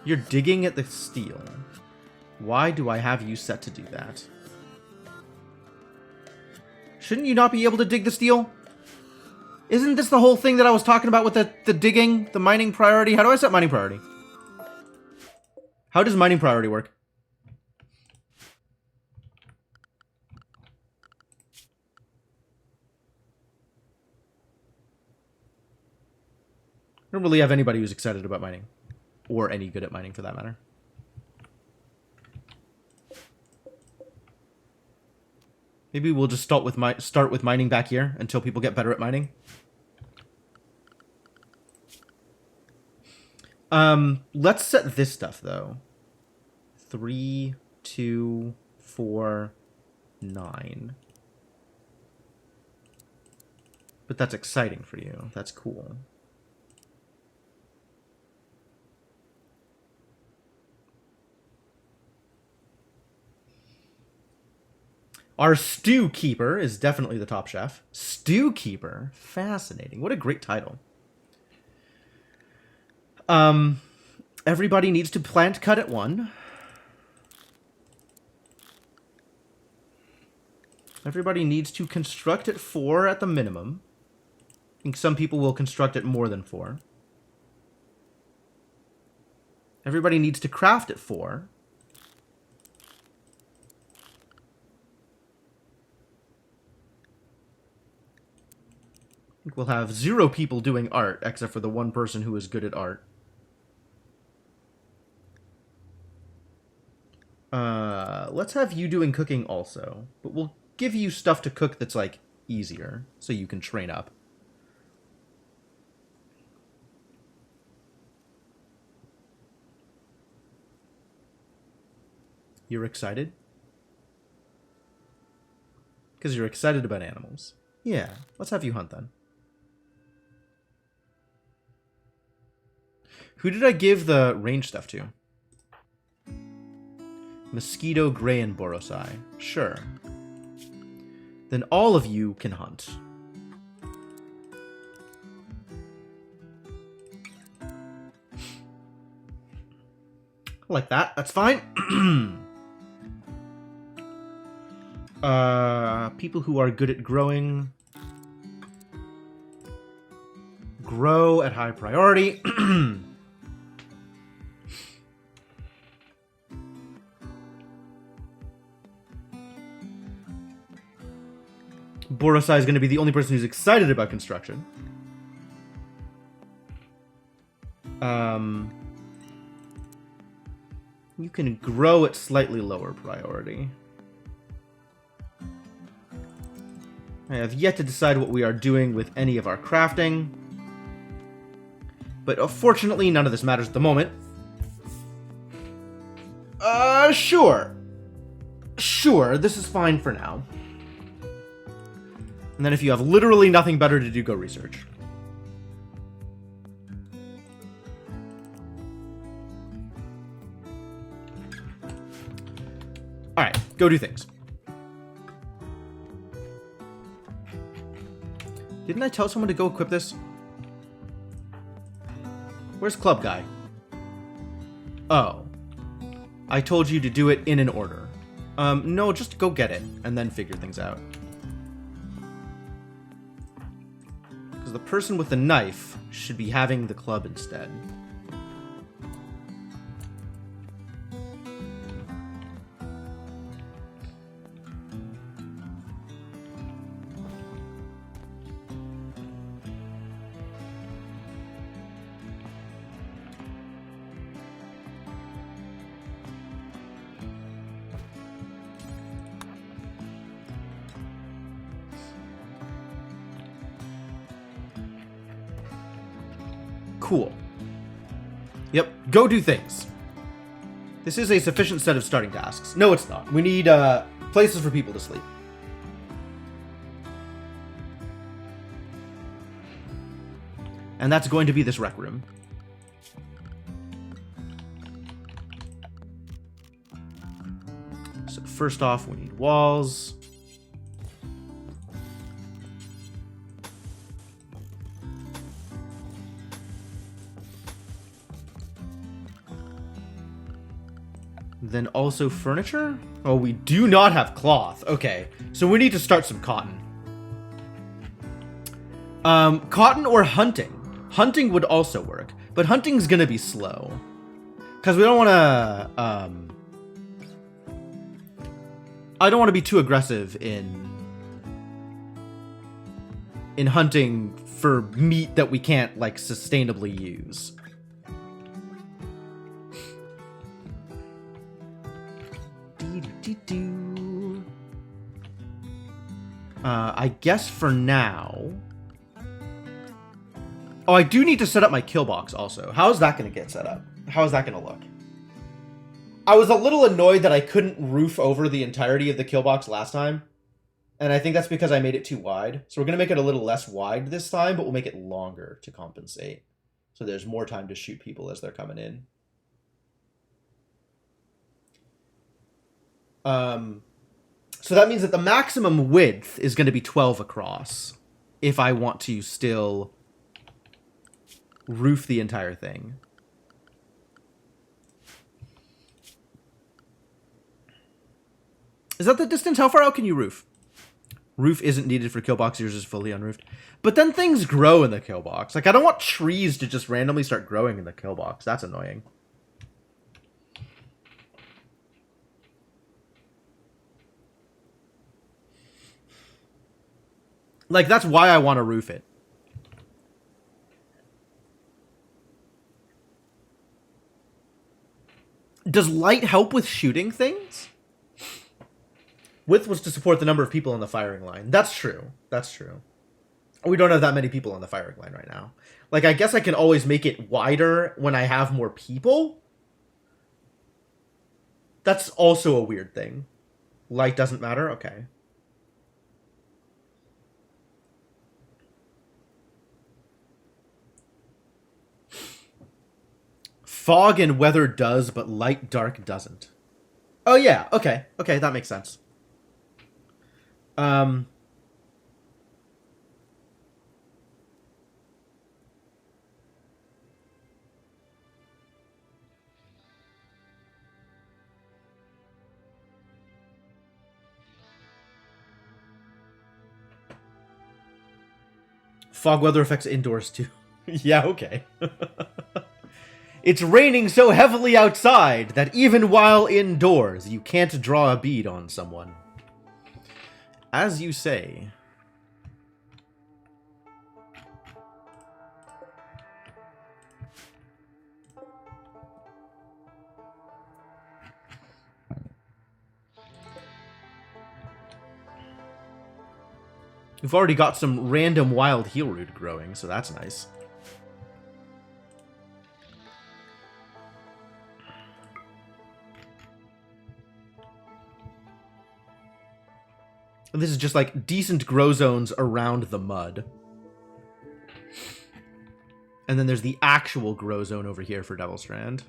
You're digging at the steel. Why do I have you set to do that? Shouldn't you not be able to dig the steel? Isn't this the whole thing that I was talking about with the digging, the mining priority? How do I set mining priority? How does mining priority work? I don't really have anybody who's excited about mining. Or any good at mining, for that matter. Maybe we'll just start with mining back here until people get better at mining. Let's set this stuff though. 3, 2, 4, 9. But that's exciting for you. That's cool. Our stew keeper is definitely the top chef. Stew keeper? Fascinating. What a great title. Everybody needs to plant cut at 1. Everybody needs to construct at 4 at the minimum. I think some people will construct at more than 4. Everybody needs to craft at 4. I think we'll have 0 people doing art, except for the one person who is good at art. Let's have you doing cooking also. But we'll give you stuff to cook that's, like, easier, so you can train up. You're excited? Because you're excited about animals. Yeah, let's have you hunt then. Who did I give the range stuff to? Mosquito, Gray, and Borosai. Sure. Then all of you can hunt. Like that. That's fine. People who are good at growing. Grow at high priority. Borosai is going to be the only person who's excited about construction. You can grow at slightly lower priority. I have yet to decide what we are doing with any of our crafting. But fortunately, none of this matters at the moment. Sure. Sure, this is fine for now. And then if you have literally nothing better to do, go research. Alright, go do things. Didn't I tell someone to go equip this? Where's Club Guy? Oh. I told you to do it in an order. No, just go get it, and then figure things out. Because the person with the knife should be having the club instead. Cool. Yep, go do things. This is a sufficient set of starting tasks. No, it's not. We need places for people to sleep. And that's going to be this rec room. So first off, we need walls. Then also furniture? Oh, we do not have cloth. Okay, so we need to start some cotton. Cotton or hunting? Hunting would also work, but hunting's gonna be slow. Because we don't want to, I don't want to be too aggressive in hunting for meat that we can't, like, sustainably use. I guess for now... Oh, I do need to set up my kill box also. How is that going to get set up? How is that going to look? I was a little annoyed that I couldn't roof over the entirety of the kill box last time. And I think that's because I made it too wide. So we're going to make it a little less wide this time, but we'll make it longer to compensate. So there's more time to shoot people as they're coming in. So that means that the maximum width is going to be 12 across if I want to still roof the entire thing. Is that the distance? How far out can you roof? Roof isn't needed for kill box. Yours is fully unroofed. But then things grow in the kill box. Like, I don't want trees to just randomly start growing in the kill box. That's annoying. Like, that's why I want to roof it. Does light help with shooting things? Width was to support the number of people on the firing line. That's true. That's true. We don't have that many people on the firing line right now. Like, I guess I can always make it wider when I have more people. That's also a weird thing. Light doesn't matter? Okay. Fog and weather does, but light dark doesn't. Oh yeah, okay. Okay, that makes sense. Fog weather affects indoors too. Yeah, okay. It's raining so heavily outside that even while indoors, you can't draw a bead on someone. As you say. We've already got some random wild heal root growing, so that's nice. And this is just like decent grow zones around the mud. And then there's the actual grow zone over here for Devil Strand.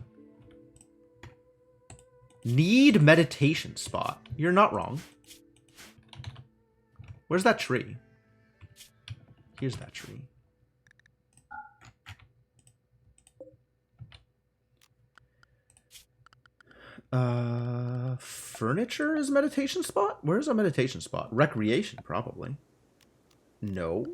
Need meditation spot. You're not wrong. Where's that tree? Here's that tree. Furniture is meditation spot? Where's a meditation spot? Recreation, probably. No.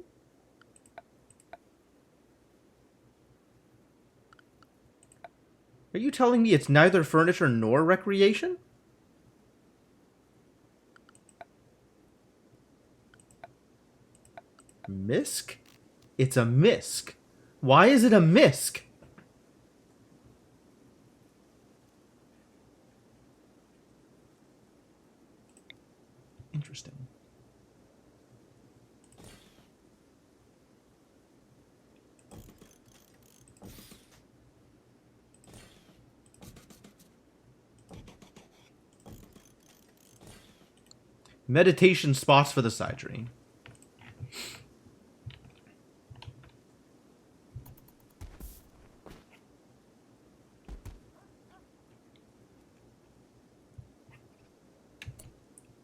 Are you telling me it's neither furniture nor recreation? Misc? It's a misc. Why is it a misc? Interesting. Meditation spots for the side tree.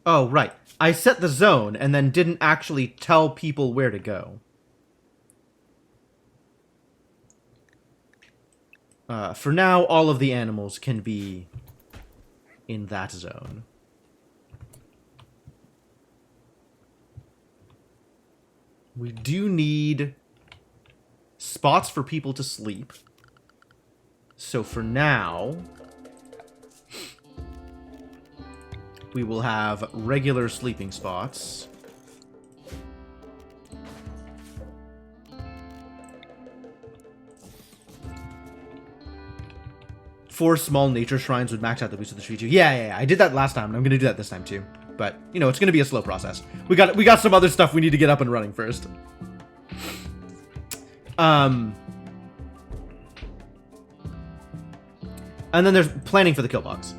Oh, right. I set the zone and then didn't actually tell people where to go. For now, all of the animals can be in that zone. We do need spots for people to sleep. So for now, we will have regular sleeping spots. Four small nature shrines would max out the boost of the tree too. Yeah, I did that last time, and I'm gonna do that this time too. But you know, it's gonna be a slow process. We got some other stuff we need to get up and running first. And then there's planning for the kill box,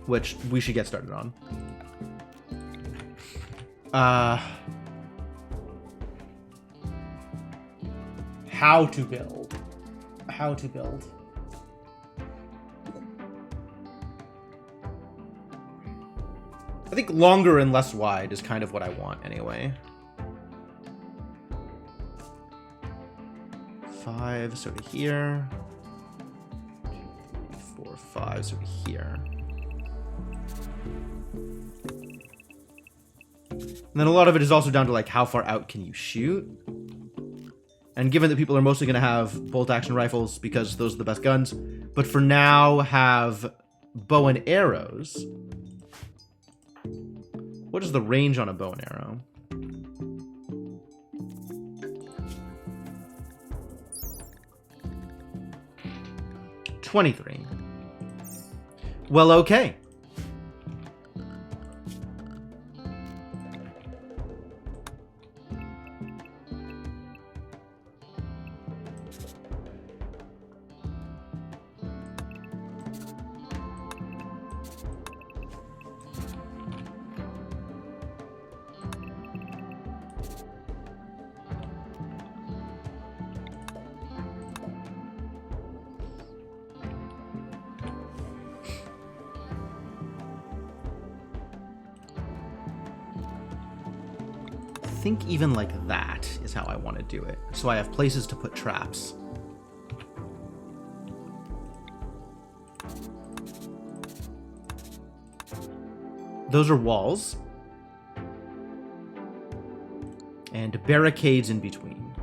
which we should get started on. How to build. How to build. I think longer and less wide is kind of what I want anyway. 5, so to here. 2, 3, 4, 5, so to here. And then a lot of it is also down to like how far out can you shoot. And given that people are mostly going to have bolt action rifles because those are the best guns, but for now have bow and arrows. What is the range on a bow and arrow? $23. Well, okay. I think even like that is how I want to do it. So I have places to put traps. Those are walls. And barricades in between.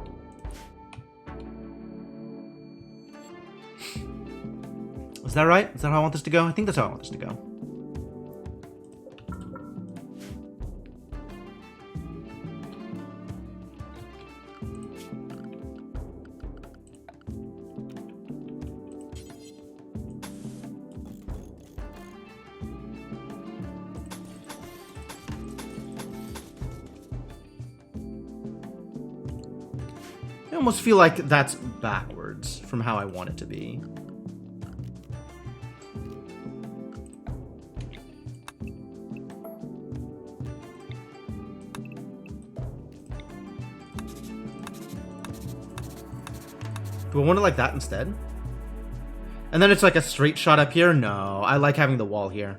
Is that right? Is that how I want this to go? I think that's how I want this to go. I almost feel like that's backwards from how I want it to be. Do I want it like that instead? And then it's like a straight shot up here? No, I like having the wall here.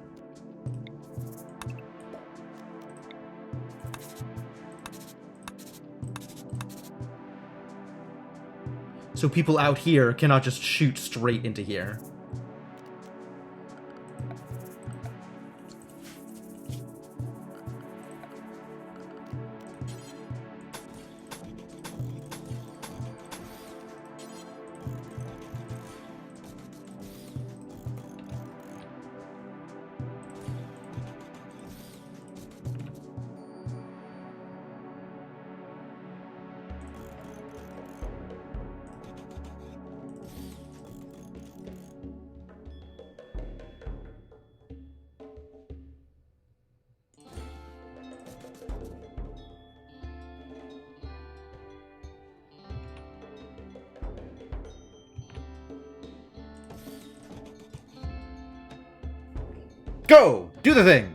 So people out here cannot just shoot straight into here. Go! Do the thing!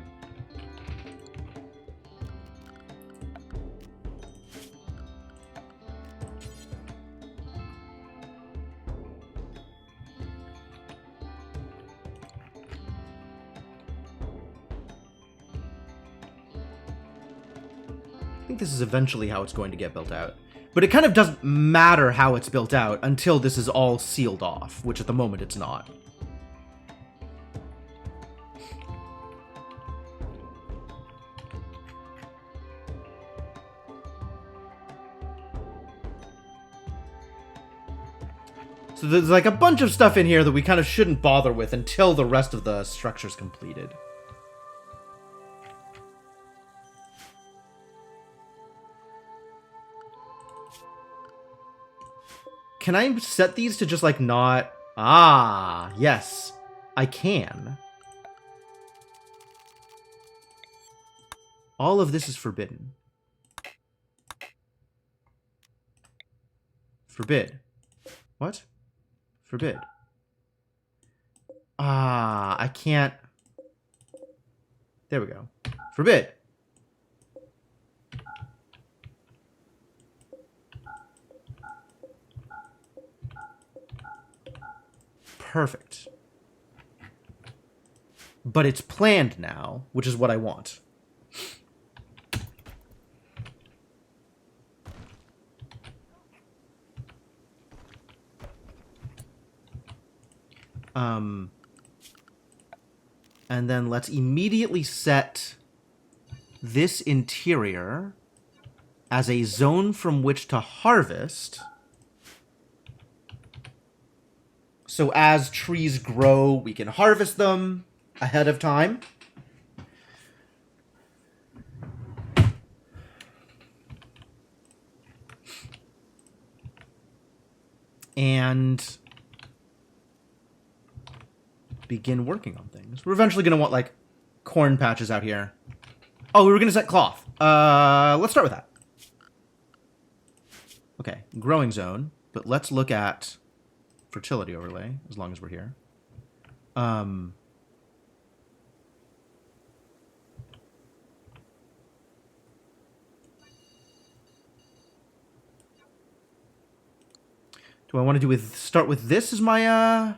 think this is eventually how it's going to get built out. But it kind of doesn't matter how it's built out until this is all sealed off, which at the moment it's not. So there's like a bunch of stuff in here that we kind of shouldn't bother with until the rest of the structure's completed. Can I set these to just like not... Ah, yes, I can. All of this is forbidden. Forbid. What? Forbid. Ah, I can't... There we go. Forbid. Perfect. But it's planned now, which is what I want. And then let's immediately set this interior as a zone from which to harvest. So as trees grow, we can harvest them ahead of time. And begin working on things. We're eventually going to want, like, corn patches out here. Oh, we were going to set cloth. Let's start with that. Okay, growing zone. But let's look at fertility overlay, as long as we're here. Do I want to start with this as my,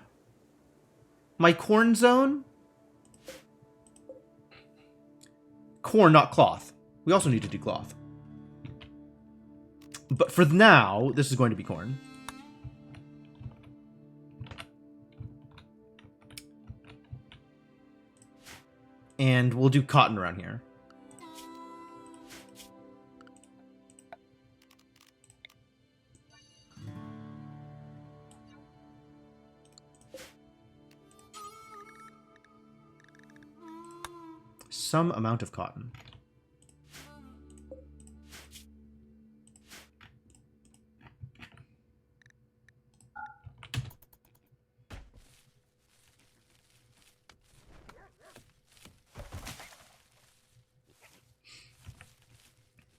my corn zone? Corn, not cloth. We also need to do cloth. But for now, this is going to be corn. And we'll do cotton around here. Some amount of cotton.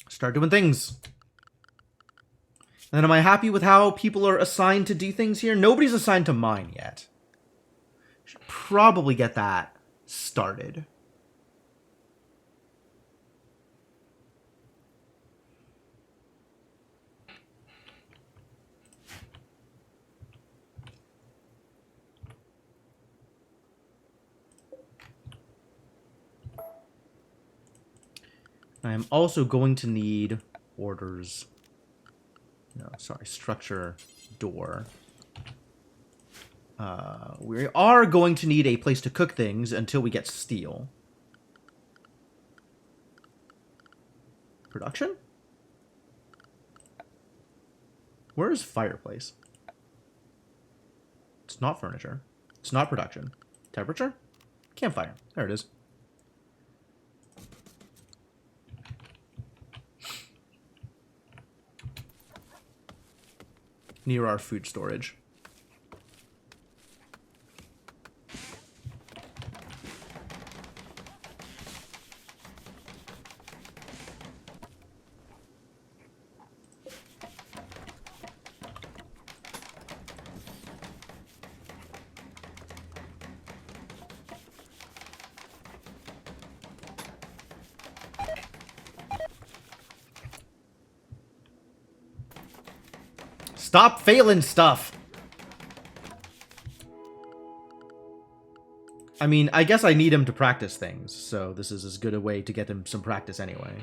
Start doing things. And then am I happy with how people are assigned to do things here? Nobody's assigned to mine yet. Should probably get that started. I am also going to need orders. No, sorry, structure door. We are going to need a place to cook things until we get steel. Production? Where is fireplace? It's not furniture. It's not production. Temperature? Campfire. There it is. Near our food storage. Stop failing stuff! I mean, I guess I need him to practice things, so this is as good a way to get him some practice anyway.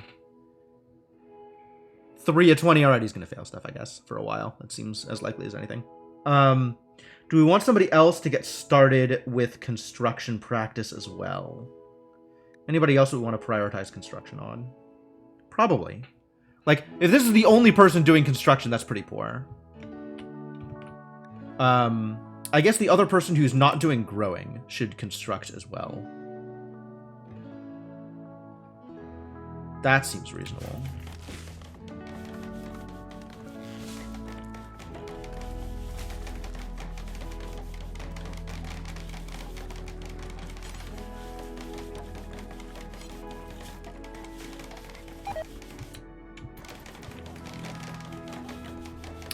3 of 20. Alright, he's going to fail stuff, I guess, for a while. That seems as likely as anything. Do we want somebody else to get started with construction practice as well? Anybody else we want to prioritize construction on? Probably. Like, if this is the only person doing construction, that's pretty poor. I guess the other person who's not doing growing should construct as well. That seems reasonable.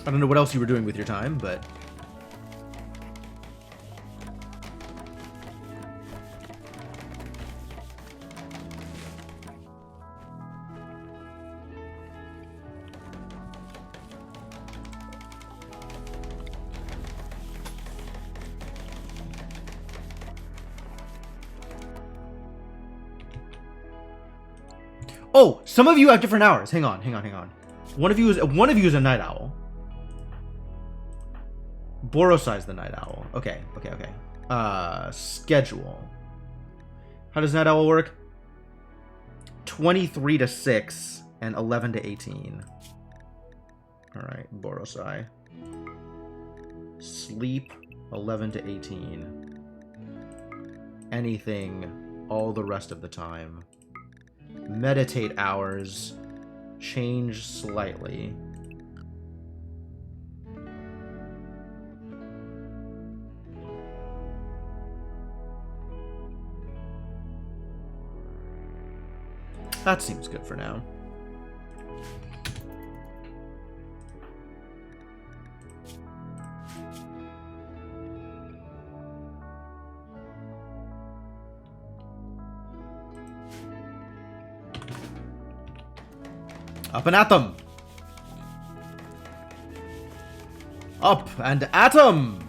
I don't know what else you were doing with your time, but... Oh, some of you have different hours. Hang on. One of you is a night owl. Borosai's the night owl. Okay. Schedule. How does night owl work? 23 to 6 and 11 to 18. Alright, Borosai. Sleep, 11 to 18. Anything, all the rest of the time. Meditate hours, change slightly. That seems good for now. Up and at them! Up and at 'em!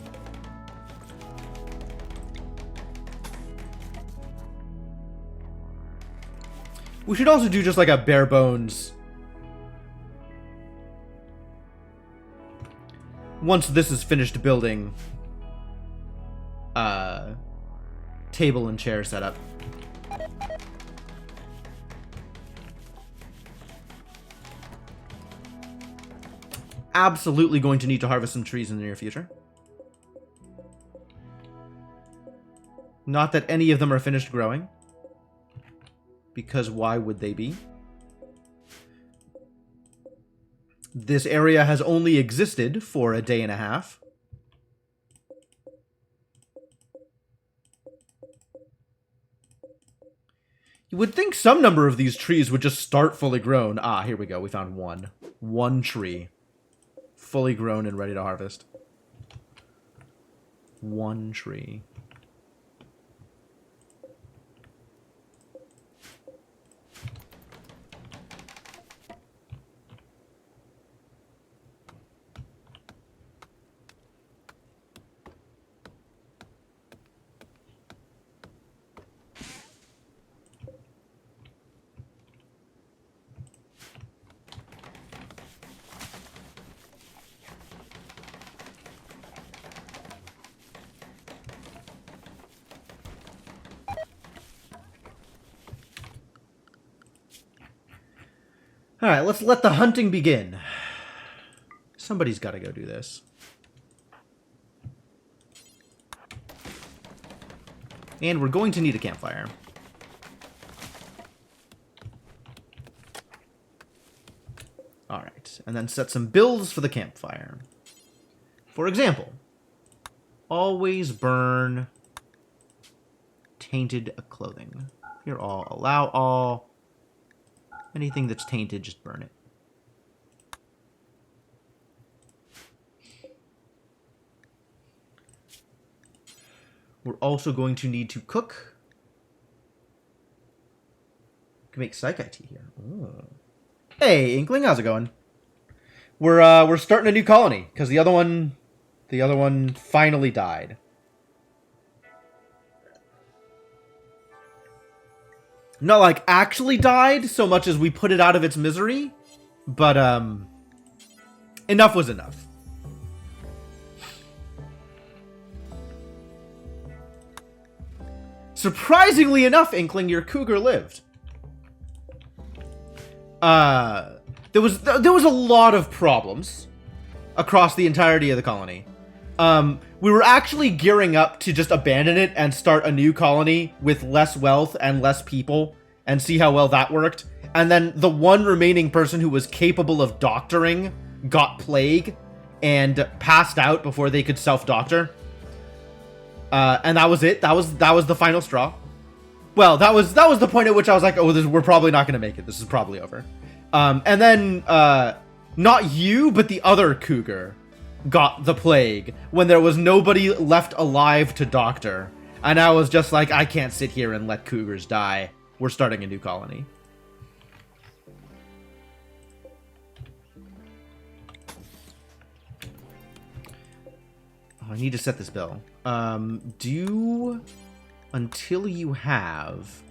We should also do just like a bare bones. Once this is finished building, table and chair setup. Absolutely going to need to harvest some trees in the near future. Not that any of them are finished growing. Because why would they be? This area has only existed for a day and a half. You would think some number of these trees would just start fully grown. Ah, here we go. We found one. One tree. Fully grown and ready to harvest. One tree. Alright, let's let the hunting begin. Somebody's got to go do this. And we're going to need a campfire. Alright, and then set some builds for the campfire. For example, always burn tainted clothing. Here all, allow all. Anything that's tainted, just burn it. We're also going to need to cook. We can make Psychite tea here. Ooh. Hey, Inkling, how's it going? We're starting a new colony because the other one finally died. Not like actually died so much as we put it out of its misery, But, enough was enough. Surprisingly enough, Inkling, your cougar lived. There was a lot of problems across the entirety of the colony. We were actually gearing up to just abandon it and start a new colony with less wealth and less people and see how well that worked. And then the one remaining person who was capable of doctoring got plague and passed out before they could self-doctor. And that was it. That was the final straw. Well, that was the point at which I was like, oh, we're probably not going to make it. This is probably over. And then, not you, but the other cougar got the plague when there was nobody left alive to doctor. And I was just like, I can't sit here and let cougars die. We're starting a new colony. Oh, I need to set this bill. Do until you have,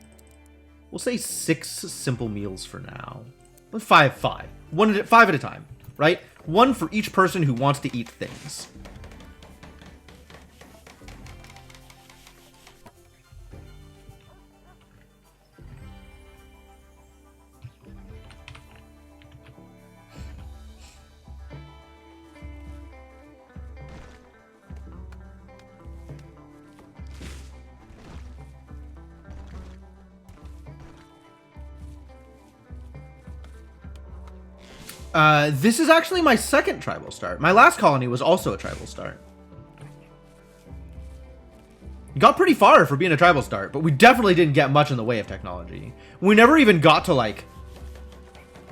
we'll say 6 simple meals for now. But 5. 5 at a time, right? 1 for each person who wants to eat things. This is actually my second tribal start. My last colony was also a tribal start. Got pretty far for being a tribal start, but we definitely didn't get much in the way of technology. We never even got to, like...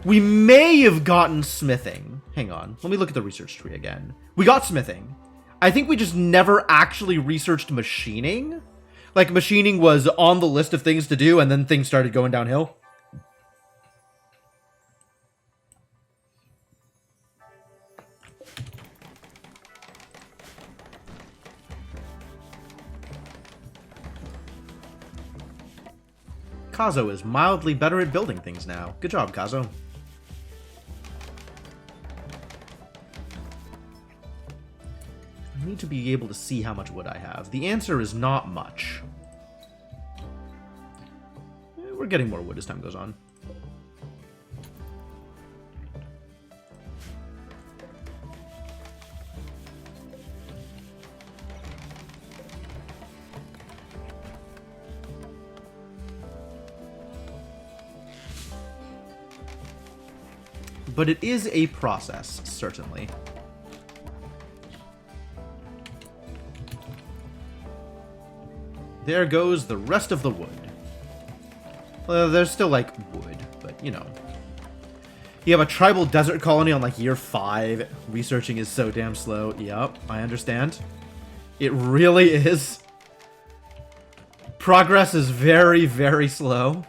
We may have gotten smithing. Hang on. Let me look at the research tree again. We got smithing. I think we just never actually researched machining. Like, machining was on the list of things to do, and then things started going downhill. Kazo is mildly better at building things now. Good job, Kazo. I need to be able to see how much wood I have. The answer is not much. We're getting more wood as time goes on. But it is a process, certainly. There goes the rest of the wood. Well, there's still, like, wood, but, you know. You have a tribal desert colony on, like, year 5. Researching is so damn slow. Yep, I understand. It really is. Progress is very, very slow.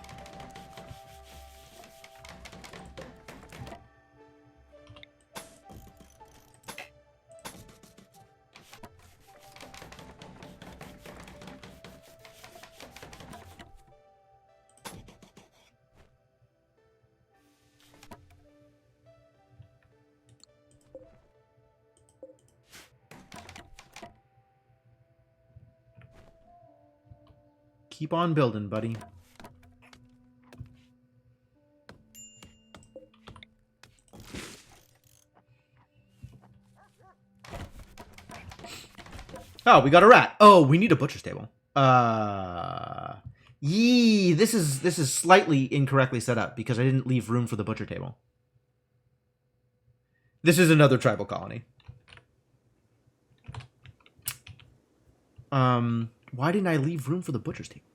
Keep on building, buddy. Oh, we got a rat. Oh, we need a butcher's table. Yee, this is slightly incorrectly set up because I didn't leave room for the butcher table. This is another tribal colony. Why didn't I leave room for the butcher's table?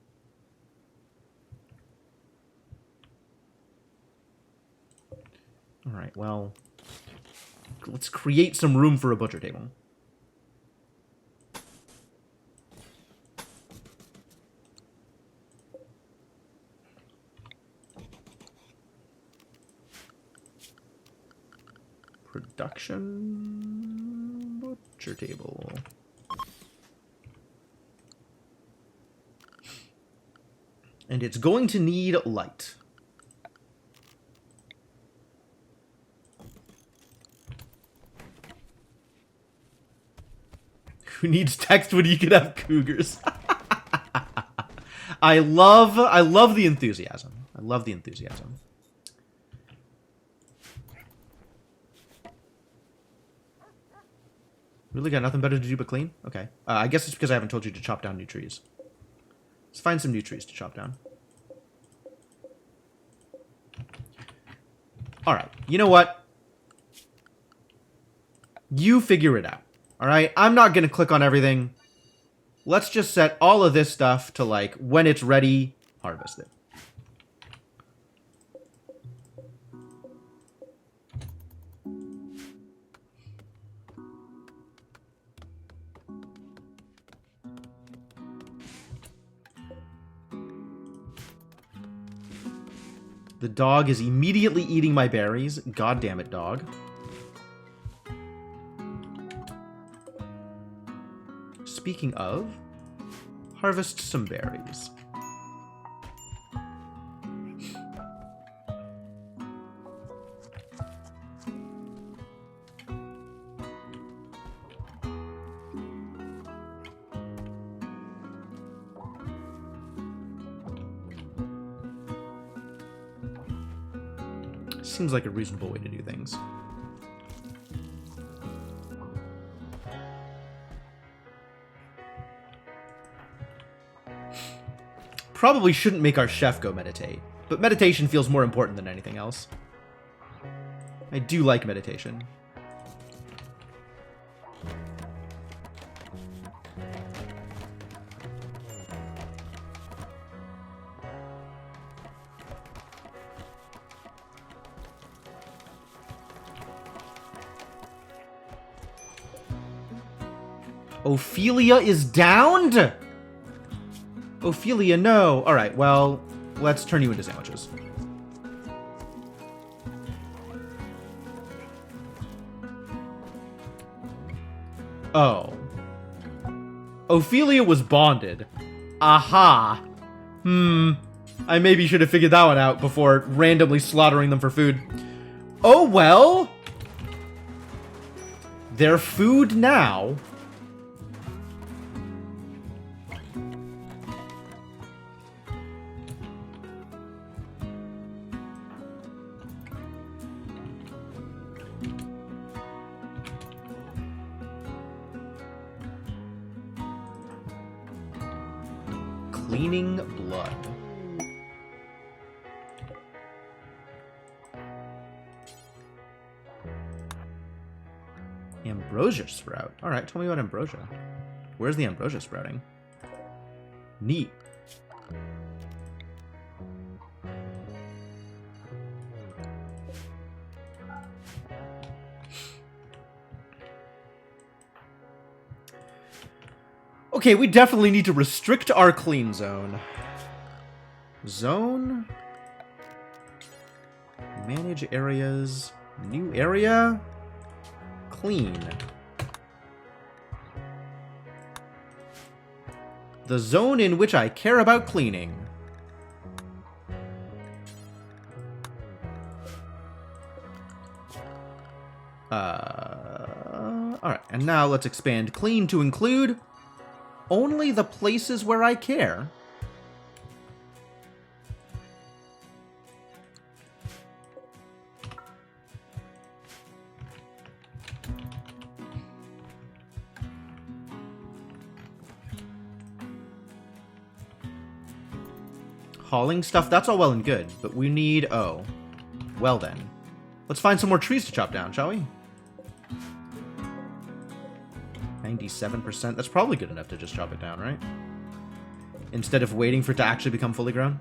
Alright, well, let's create some room for a butcher table. Production butcher table. And it's going to need light. Who needs text when you can have cougars? I love the enthusiasm. I love the enthusiasm. Really got nothing better to do but clean? Okay. I guess it's because I haven't told you to chop down new trees. Let's find some new trees to chop down. Alright, you know what? You figure it out. Alright, I'm not gonna click on everything. Let's just set all of this stuff to, like, when it's ready, harvest it. The dog is immediately eating my berries. God damn it, dog. Speaking of, harvest some berries. Seems like a reasonable way to do things. Probably shouldn't make our chef go meditate, but meditation feels more important than anything else. I do like meditation. Ophelia is downed? Ophelia, no. Alright, well, let's turn you into sandwiches. Oh. Ophelia was bonded. Aha. I maybe should have figured that one out before randomly slaughtering them for food. Oh, well. They're food now. Cleaning blood. Ambrosia sprout. Alright, tell me about ambrosia. Where's the ambrosia sprouting? Neat. Okay, we definitely need to restrict our clean zone. Zone. Manage areas. New area. Clean. The zone in which I care about cleaning. Alright, and now let's expand clean to include only the places where I care. Hauling stuff, that's all well and good, but we need... Oh. Well then. Let's find some more trees to chop down, shall we? 97%. That's probably good enough to just chop it down, right? Instead of waiting for it to actually become fully grown.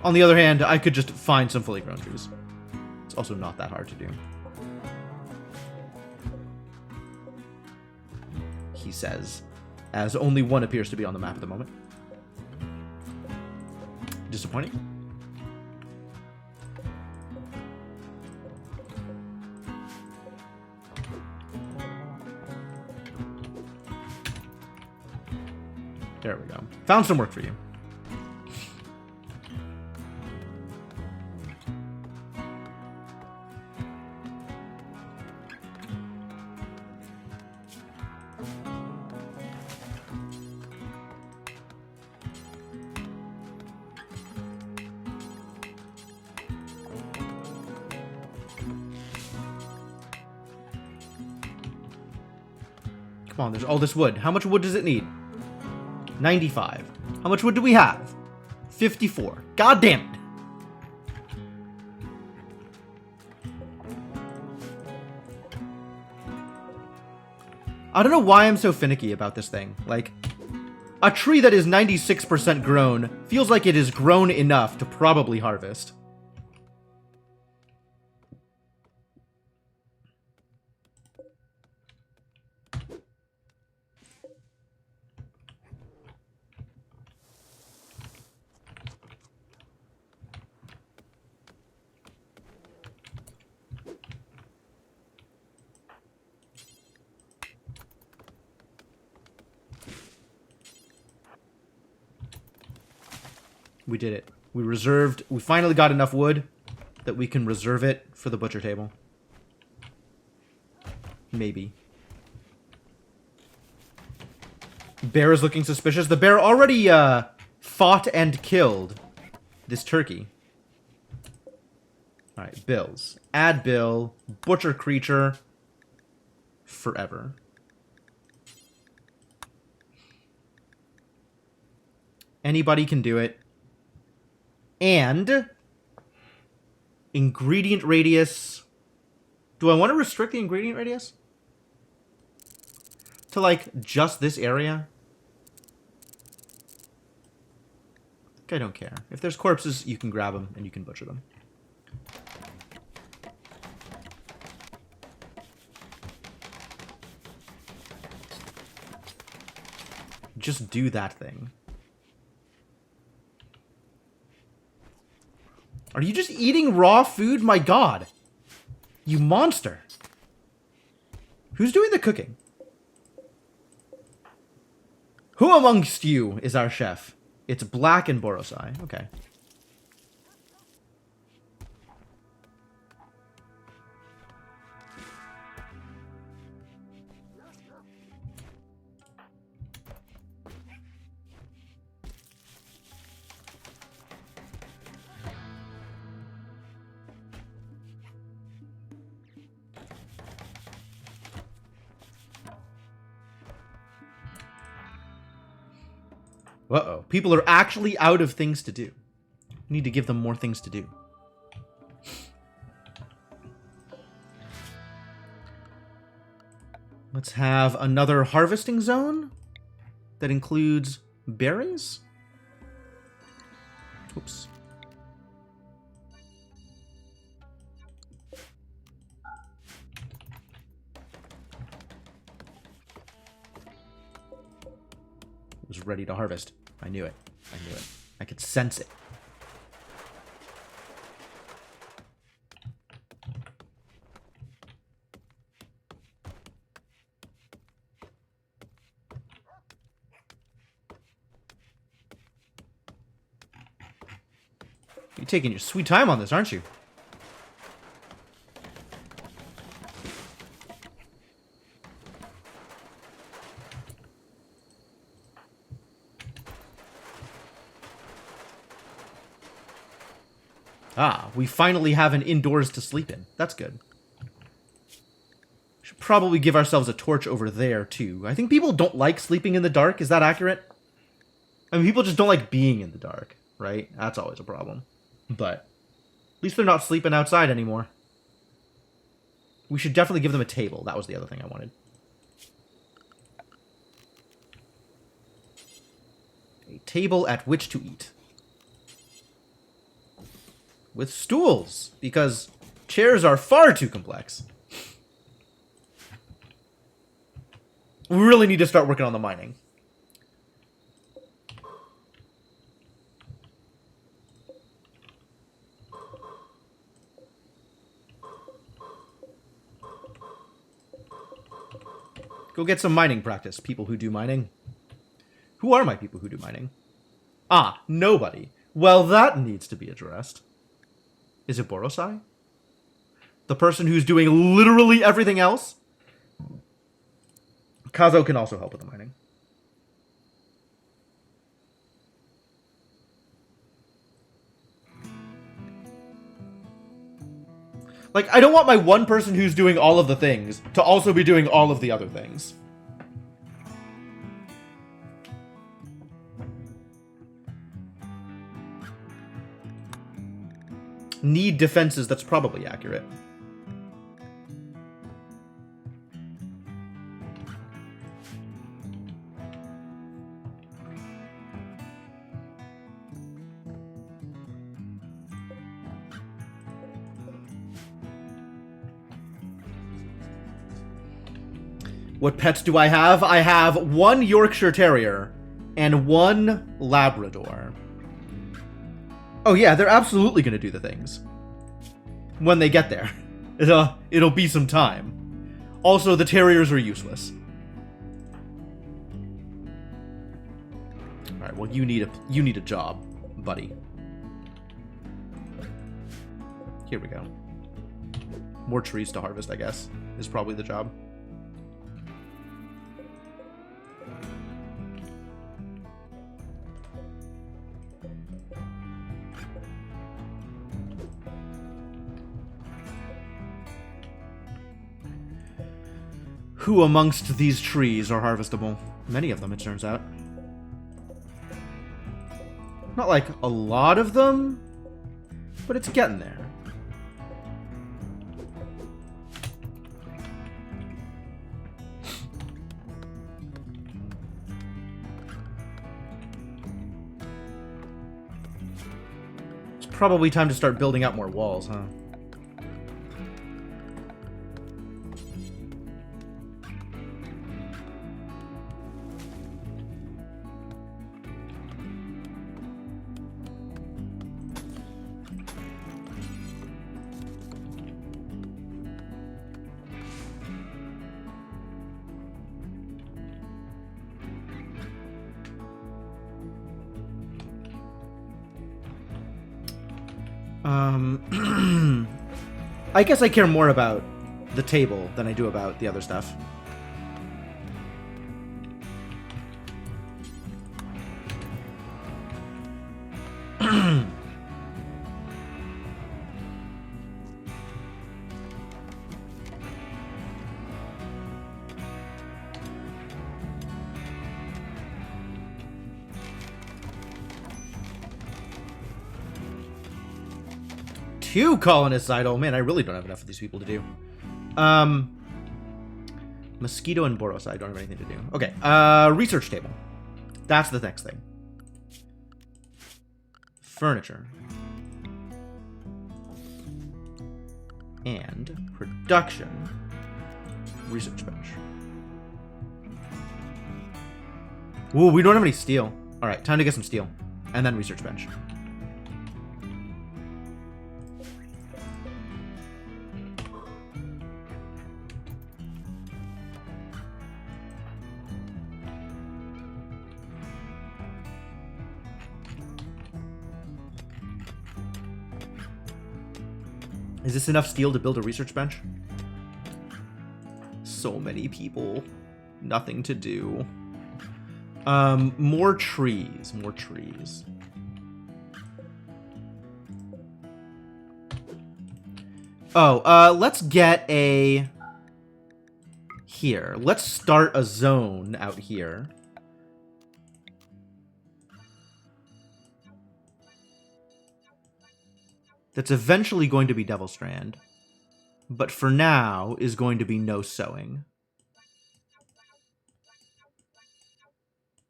On the other hand, I could just find some fully grown trees. It's also not that hard to do. He says, as only one appears to be on the map at the moment. Disappointing. There we go. Found some work for you. Come on, there's all this wood. How much wood does it need? 95. How much wood do we have? 54. God damn it. I don't know why I'm so finicky about this thing. Like, a tree that is 96% grown feels like it is grown enough to probably harvest. We did it. We finally got enough wood that we can reserve it for the butcher table. Maybe. Bear is looking suspicious. The bear already fought and killed this turkey. Alright, bills. Add bill. Butcher creature. Forever. Anybody can do it. And ingredient radius. Do I want to restrict the ingredient radius to like just this area? I think I don't care. If there's corpses, you can grab them and you can butcher them. Just do that thing. Are you just eating raw food? My god. You monster. Who's doing the cooking? Who amongst you is our chef? It's Black and Borosai. Okay. Uh-oh. People are actually out of things to do. We need to give them more things to do. Let's have another harvesting zone that includes berries. Oops. It was ready to harvest. I knew it. I knew it. I could sense it. You're taking your sweet time on this, aren't you? Ah, we finally have an indoors to sleep in. That's good. Should probably give ourselves a torch over there, too. I think people don't like sleeping in the dark. Is that accurate? I mean, people just don't like being in the dark, right? That's always a problem. But at least they're not sleeping outside anymore. We should definitely give them a table. That was the other thing I wanted. A table at which to eat. With stools, because chairs are far too complex. We really need to start working on the mining. Go get some mining practice, people who do mining. Who are my people who do mining? Ah, nobody. Well, that needs to be addressed. Is it Borosai? The person who's doing literally everything else? Kazo can also help with the mining. Like, I don't want my one person who's doing all of the things to also be doing all of the other things. Need defenses, that's probably accurate. What pets do I have? I have 1 Yorkshire Terrier and 1 Labrador. Oh yeah, they're absolutely gonna do the things. When they get there. It'll be some time. Also, the Terriers are useless. Alright, well you need a job, buddy. Here we go. More trees to harvest, I guess, is probably the job. Who amongst these trees are harvestable? Many of them, it turns out. Not like a lot of them, but it's getting there. It's probably time to start building out more walls, huh? I guess I care more about the table than I do about the other stuff. Two colonists idle. Man, I really don't have enough of these people to do. Mosquito and Boros, I don't have anything to do. Okay, research table. That's the next thing. Furniture. And production. Research bench. Ooh, we don't have any steel. Alright, time to get some steel. And then research bench. Is this enough steel to build a research bench? So many people. Nothing to do. More trees. More trees. Oh, let's get a... Here. Let's start a zone out here. That's eventually going to be Devil Strand, but for now is going to be no sewing.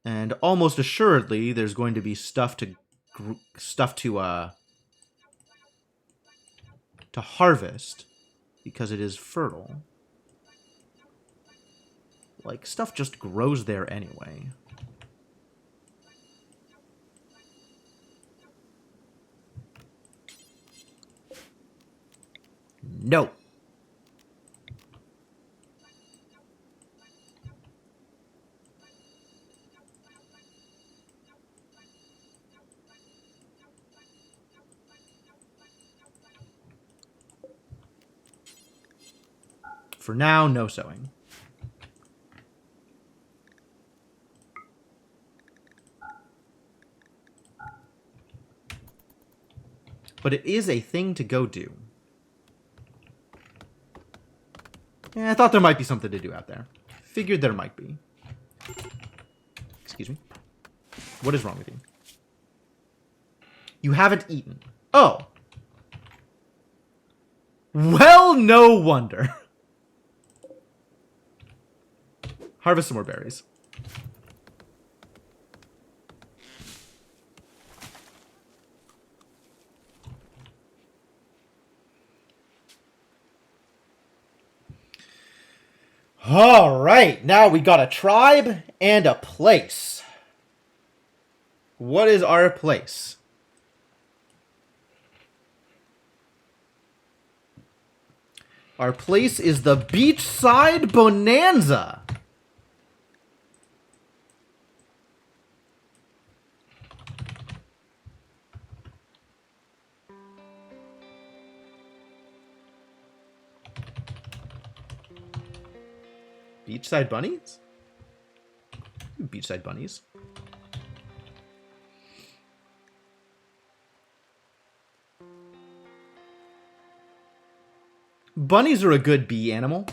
And almost assuredly, there's going to be stuff to harvest because it is fertile. Like, stuff just grows there anyway. No. For now, no sewing. But it is a thing to go do. Yeah, I thought there might be something to do out there. Figured there might be. Excuse me. What is wrong with you? You haven't eaten. Oh! Well, no wonder. Harvest some more berries. All right, now we got a tribe and a place. What is our place? Our place is the Beachside Bonanza. Beachside bunnies? Beachside bunnies. Bunnies are a good bee animal.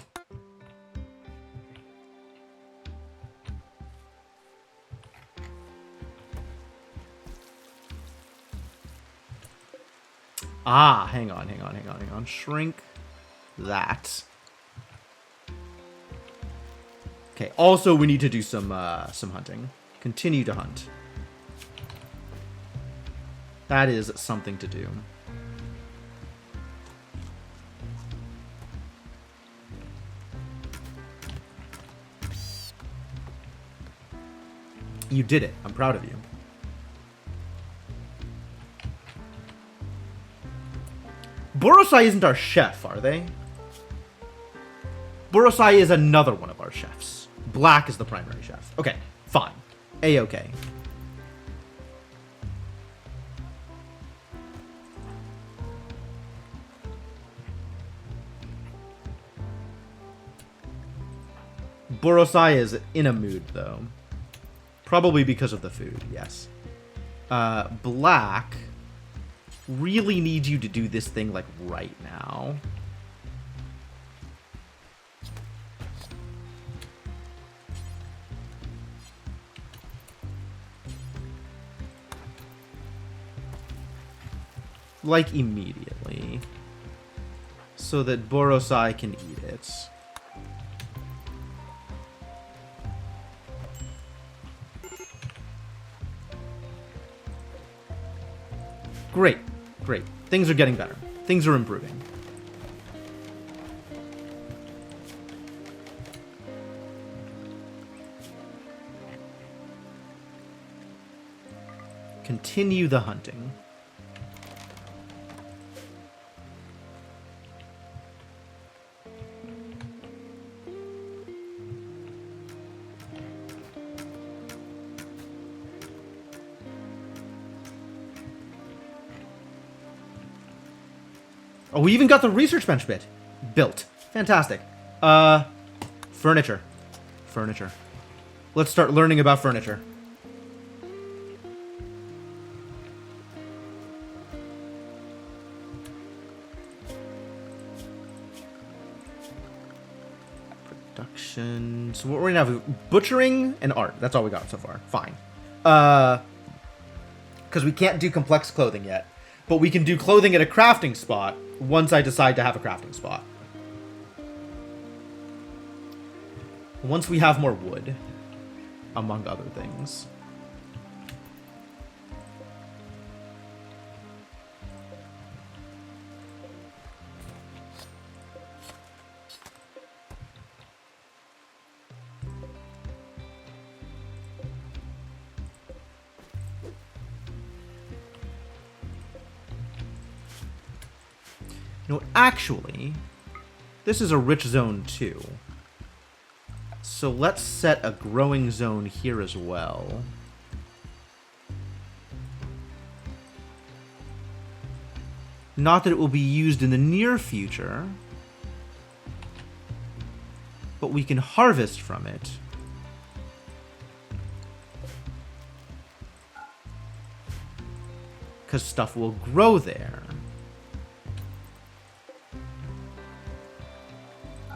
Ah, hang on. Shrink that. Okay, also we need to do some hunting. Continue to hunt. That is something to do. You did it. I'm proud of you. Borosai isn't our chef, are they? Borosai is another one of our chefs. Black is the primary chef. Okay, fine. A-okay. Borosai is in a mood, though. Probably because of the food, yes. Black really needs you to do this thing, like, right now. Like, immediately. So that Borosai can eat it. Great. Great. Things are getting better. Things are improving. Continue the hunting. Oh, we even got the research bench bit built. Fantastic. Furniture. Furniture. Let's start learning about furniture. Production. So what we're gonna have, butchering and art. That's all we got so far. Fine. Because we can't do complex clothing yet. But we can do clothing at a crafting spot once I decide to have a crafting spot. Once we have more wood, among other things. No, actually, this is a rich zone too. So let's set a growing zone here as well. Not that it will be used in the near future, but we can harvest from it. Because stuff will grow there.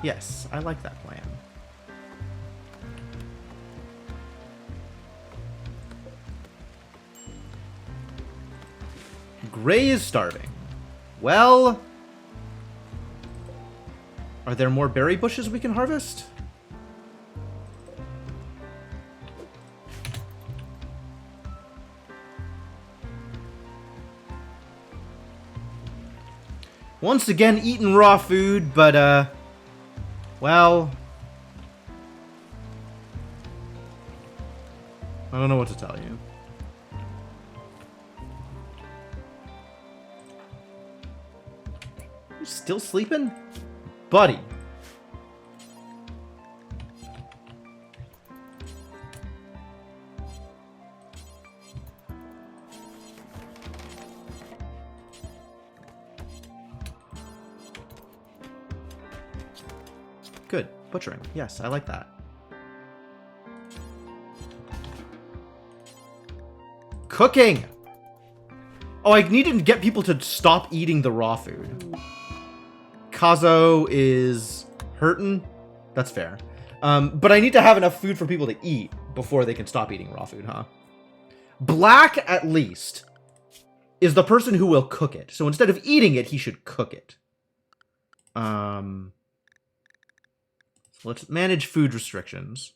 Yes, I like that plan. Gray is starving. Well, Are there more berry bushes we can harvest? Once again, eating raw food, but, well, I don't know what to tell you. You still sleeping? Buddy. Good. Butchering. Yes, I like that. Cooking! Oh, I need to get people to stop eating the raw food. Kazo is hurting. That's fair. But I need to have enough food for people to eat before they can stop eating raw food, huh? Black, at least, is the person who will cook it. So instead of eating it, he should cook it. Let's manage food restrictions.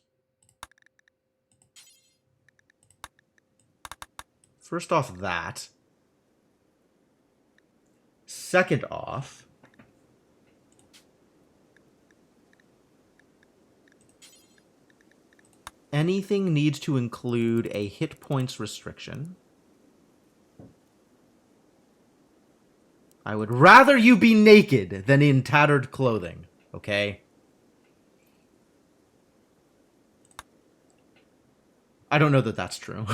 First off, that. Second off, anything needs to include a hit points restriction. I would rather you be naked than in tattered clothing, okay? I don't know that that's true.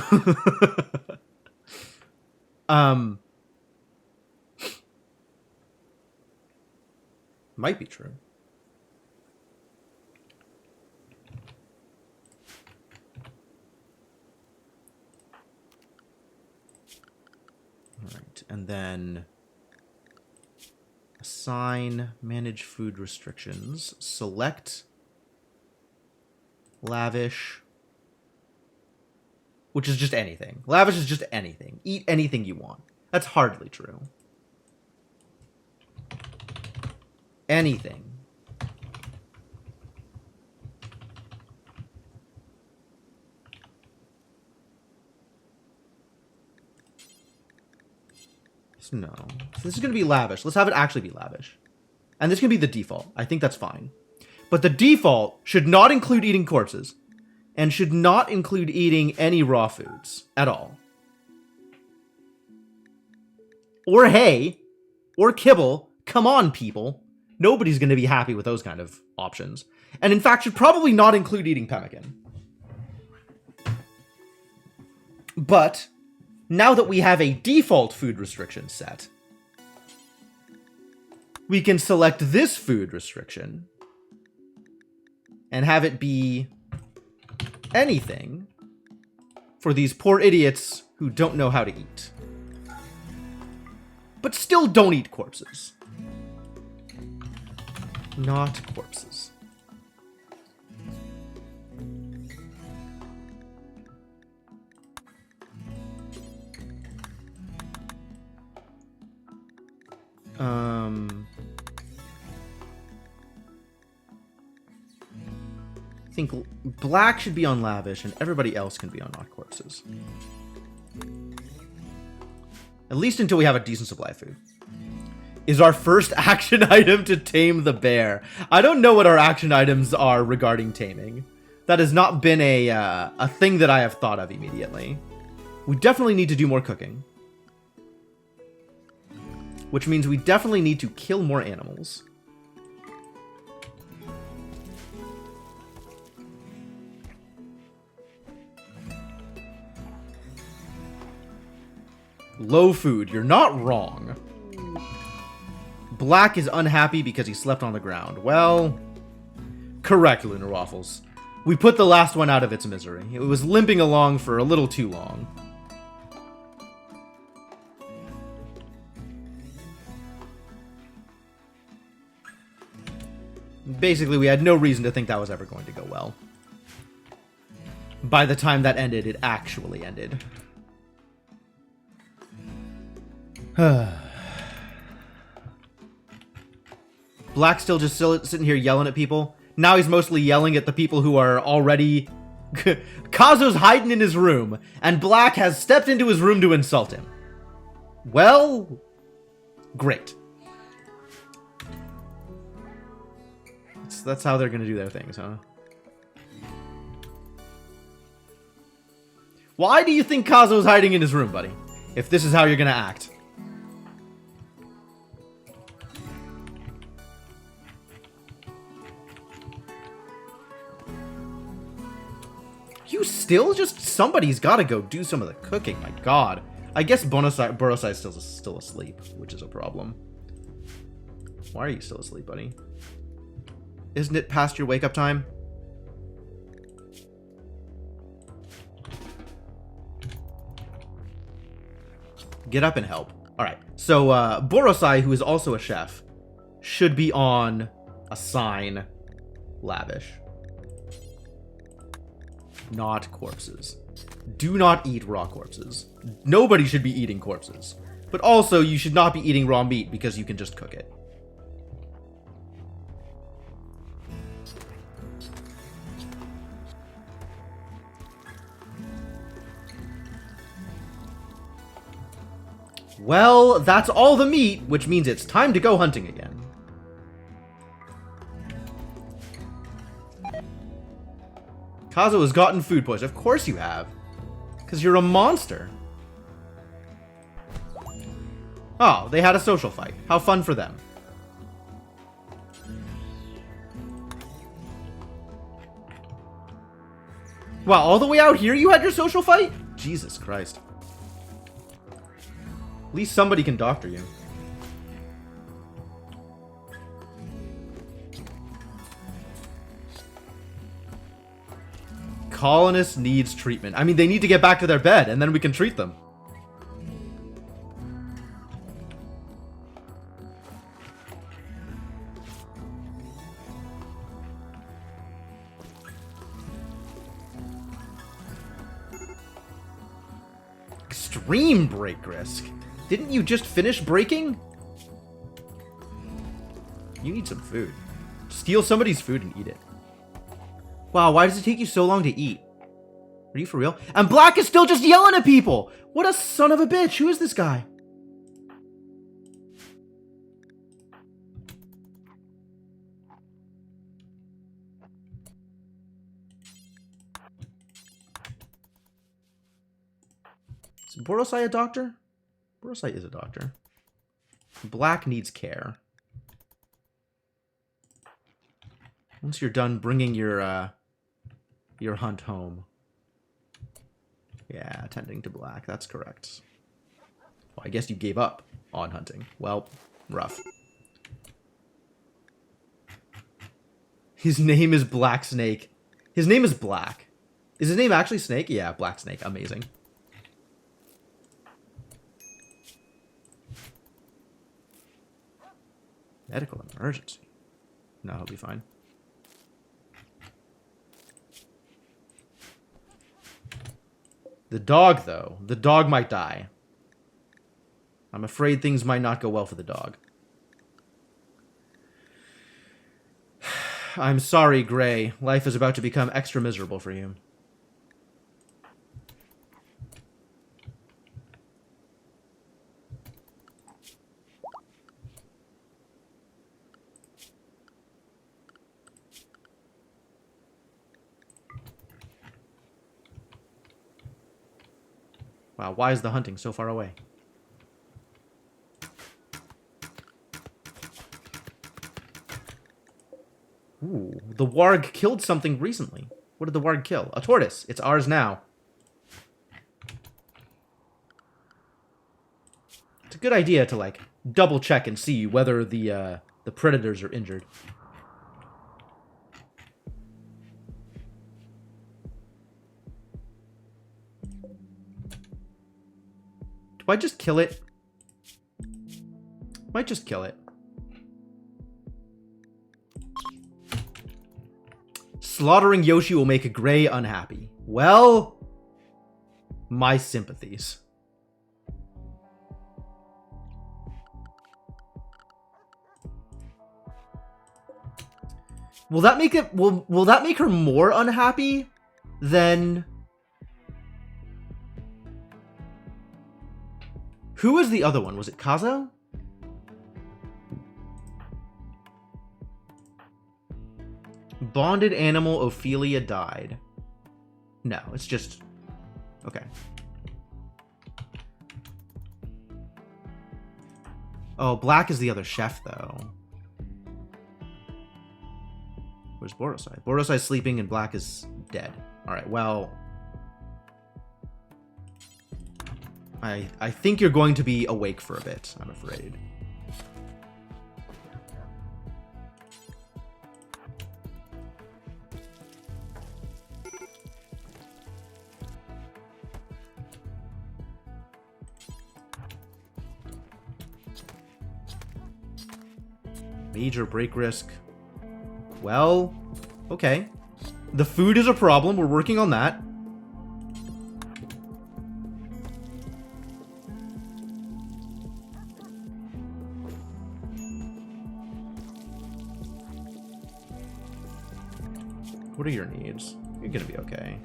Might be true. All right, and then assign, manage food restrictions, select lavish, which is just anything. Lavish is just anything. Eat anything you want. That's hardly true. Anything. So no. So this is going to be lavish. Let's have it actually be lavish. And this can be the default. I think that's fine. But the default should not include eating corpses. And should not include eating any raw foods at all. Or hay. Or kibble. Come on, people. Nobody's going to be happy with those kind of options. And in fact, should probably not include eating pemmican. But, now that we have a default food restriction set, we can select this food restriction and have it be anything for these poor idiots who don't know how to eat. But still don't eat corpses. Not corpses. I think black should be on lavish and everybody else can be on not corpses. At least until we have a decent supply of food. Is our first action item to tame the bear. I don't know what our action items are regarding taming. That has not been a thing that I have thought of immediately. We definitely need to do more cooking. Which means we definitely need to kill more animals. Low food, you're not wrong. Black is unhappy because he slept on the ground. Well, correct, Lunar Waffles. We put the last one out of its misery. It was limping along for a little too long. Basically, we had no reason to think that was ever going to go well. By the time that ended, it actually ended. Black's still just sitting here yelling at people. Now he's mostly yelling at the people who are already... Kazu's hiding in his room, and Black has stepped into his room to insult him. Well, great. That's how they're gonna do their things, huh? Why do you think Kazu's hiding in his room, buddy? If this is how you're gonna act. You still just... Somebody's gotta go do some of the cooking, my god. I guess Borosai's still asleep, which is a problem. Why are you still asleep, buddy? Isn't it past your wake-up time? Get up and help. Alright, so Borosai, who is also a chef, should be on assign lavish. Not corpses. Do not eat raw corpses. Nobody should be eating corpses. But also, you should not be eating raw meat because you can just cook it. Well, that's all the meat, which means it's time to go hunting again. Kazu has gotten food poisoning. Of course you have. Because you're a monster. Oh, they had a social fight. How fun for them. Wow, all the way out here you had your social fight? Jesus Christ. At least somebody can doctor you. Colonist needs treatment. I mean, they need to get back to their bed, and then we can treat them. Extreme break risk. Didn't you just finish breaking? You need some food. Steal somebody's food and eat it. Wow, why does it take you so long to eat? Are you for real? And Black is still just yelling at people! What a son of a bitch! Who is this guy? Is Borosai a doctor? Borosai is a doctor. Black needs care. Once you're done bringing your hunt home. Yeah, tending to Black. That's correct. Well, I guess you gave up on hunting. Well, rough. His name is Black Snake. His name is Black. Is his name actually Snake? Yeah, Black Snake. Amazing. Medical emergency. No, he'll be fine. The dog, though. The dog might die. I'm afraid things might not go well for the dog. I'm sorry, Gray. Life is about to become extra miserable for you. Wow, why is the hunting so far away? Ooh, the warg killed something recently. What did the warg kill? A tortoise. It's ours now. It's a good idea to, like, double check and see whether the predators are injured. Do I just kill it? Might just kill it. Slaughtering Yoshi will make Gray unhappy. Well, my sympathies. Will that make it... Will that make her more unhappy than... Who was the other one? Was it Kazo? Bonded animal Ophelia died. No, it's just... Okay. Oh, Black is the other chef, though. Where's Borosai? Borosai's sleeping and Black is dead. Alright, well... I think you're going to be awake for a bit, I'm afraid. Major break risk. Well, okay. The food is a problem. We're working on that. What are your needs? You're gonna be okay.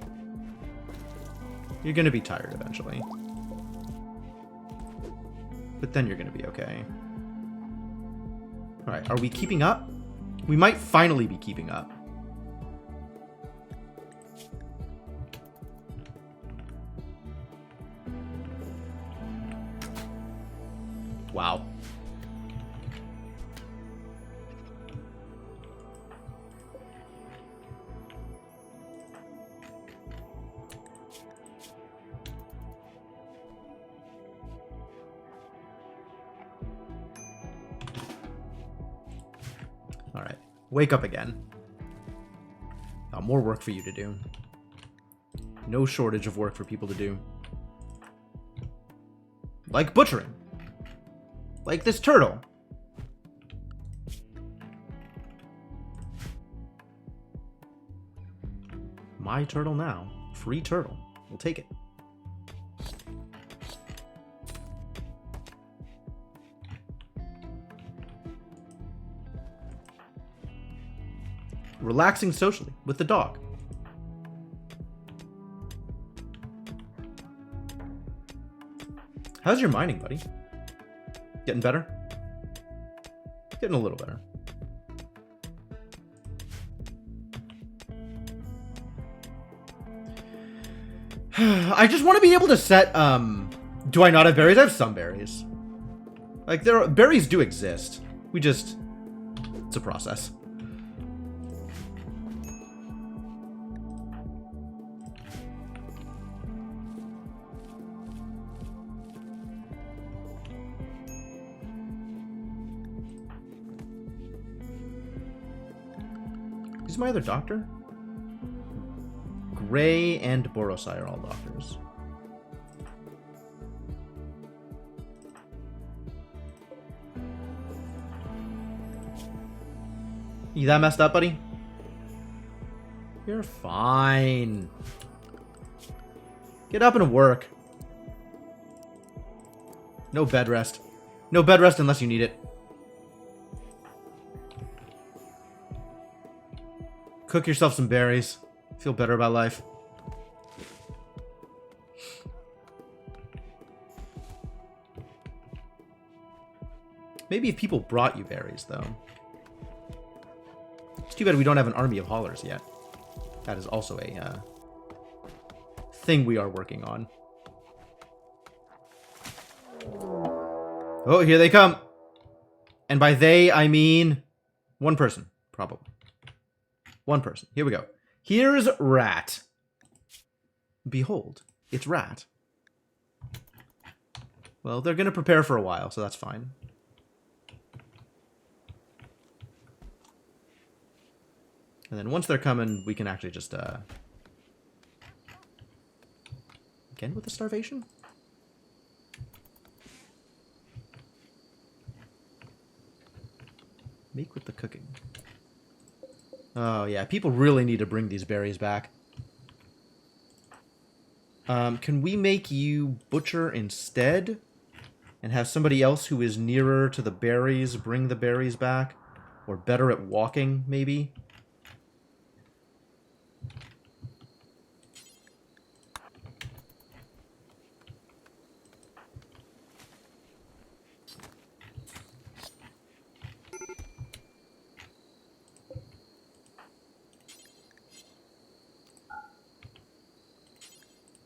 You're gonna be tired eventually. But then you're gonna be okay. Alright, are we keeping up? We might finally be keeping up. Wow. Alright, wake up again. More work for you to do. No shortage of work for people to do. Like butchering. Like this turtle. My turtle now. Free turtle. We'll take it. Relaxing socially with the dog. How's your mining, buddy? Getting better? Getting a little better. I just want to be able to set, do I not have berries? I have some berries. Like, berries do exist. It's a process. Who's my other doctor? Gray and Borosai are all doctors. You that messed up, buddy? You're fine. Get up and work. No bed rest. No bed rest unless you need it. Cook yourself some berries. Feel better about life. Maybe if people brought you berries, though. It's too bad we don't have an army of haulers yet. That is also a thing we are working on. Oh, here they come. And by they, I mean one person, probably. One person. Here we go. Here's Rat. Behold, it's Rat. Well, they're going to prepare for a while, so that's fine. And then once they're coming, we can actually just, again with the starvation? Make with the cooking. Oh, yeah. People really need to bring these berries back. Can we make you butcher instead? And have somebody else who is nearer to the berries bring the berries back? Or better at walking, maybe?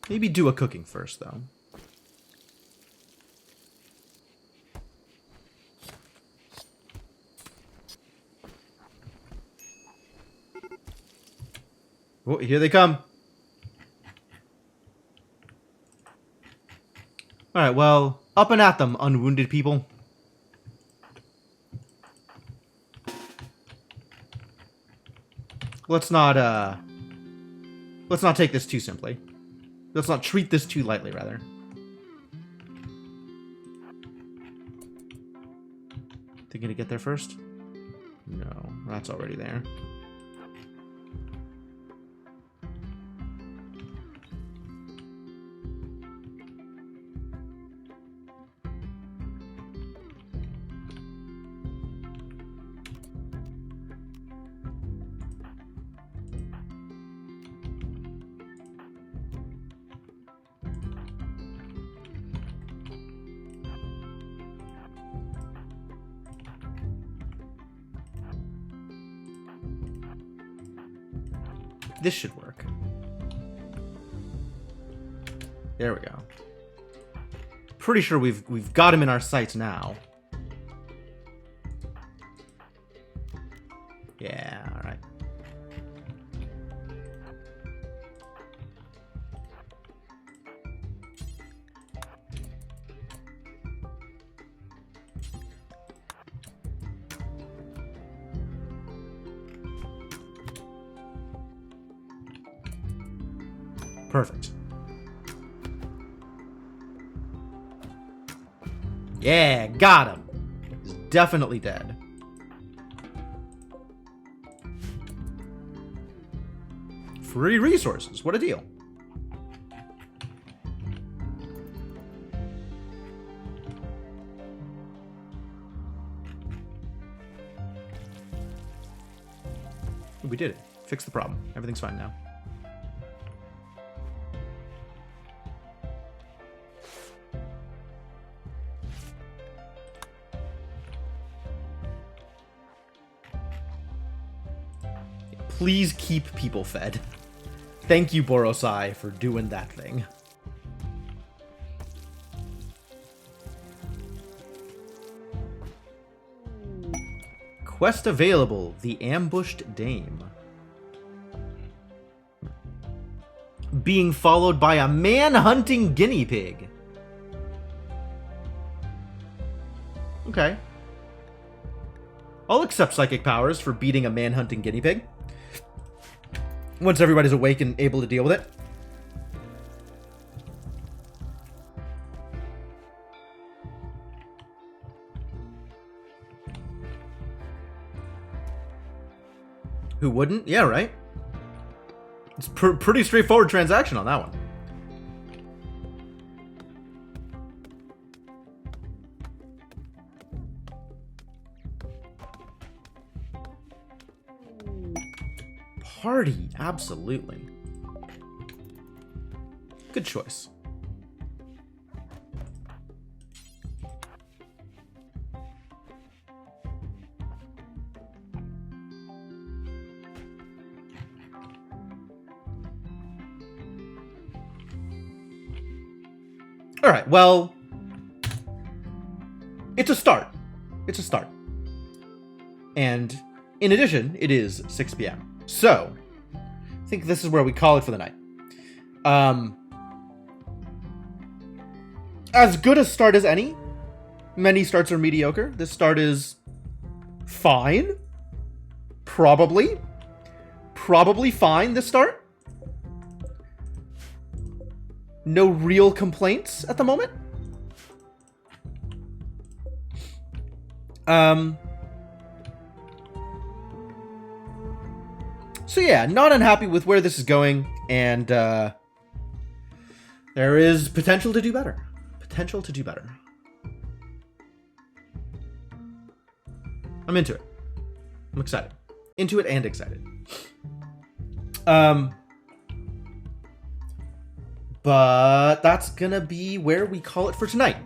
Maybe do a cooking first, though. Oh, here they come. Alright, well, up and at them, unwounded people. Let's not take this too simply. Let's not treat this too lightly, rather. They gonna get there first? No, that's already there. This should work. There we go. Pretty sure we've got him in our sights now. Yeah, all right. Perfect. Yeah, got him. He's definitely dead. Free resources. What a deal. We did it. Fixed the problem. Everything's fine now. Please keep people fed. Thank you, Borosai, for doing that thing. Quest available, the Ambushed Dame. Being followed by a man-hunting guinea pig. Okay. I'll accept psychic powers for beating a man-hunting guinea pig. Once everybody's awake and able to deal with it. Who wouldn't? Yeah, right? It's pretty straightforward transaction on that one. Party, absolutely. Good choice. All right, well, it's a start. It's a start. And in addition, it is 6 p.m. So, I think this is where we call it for the night. As good a start as any. Many starts are mediocre. This start is fine. Probably fine, this start. No real complaints at the moment. So yeah, not unhappy with where this is going, and there is potential to do better. Potential to do better. I'm into it. I'm excited. Into it and excited. But that's gonna be where we call it for tonight.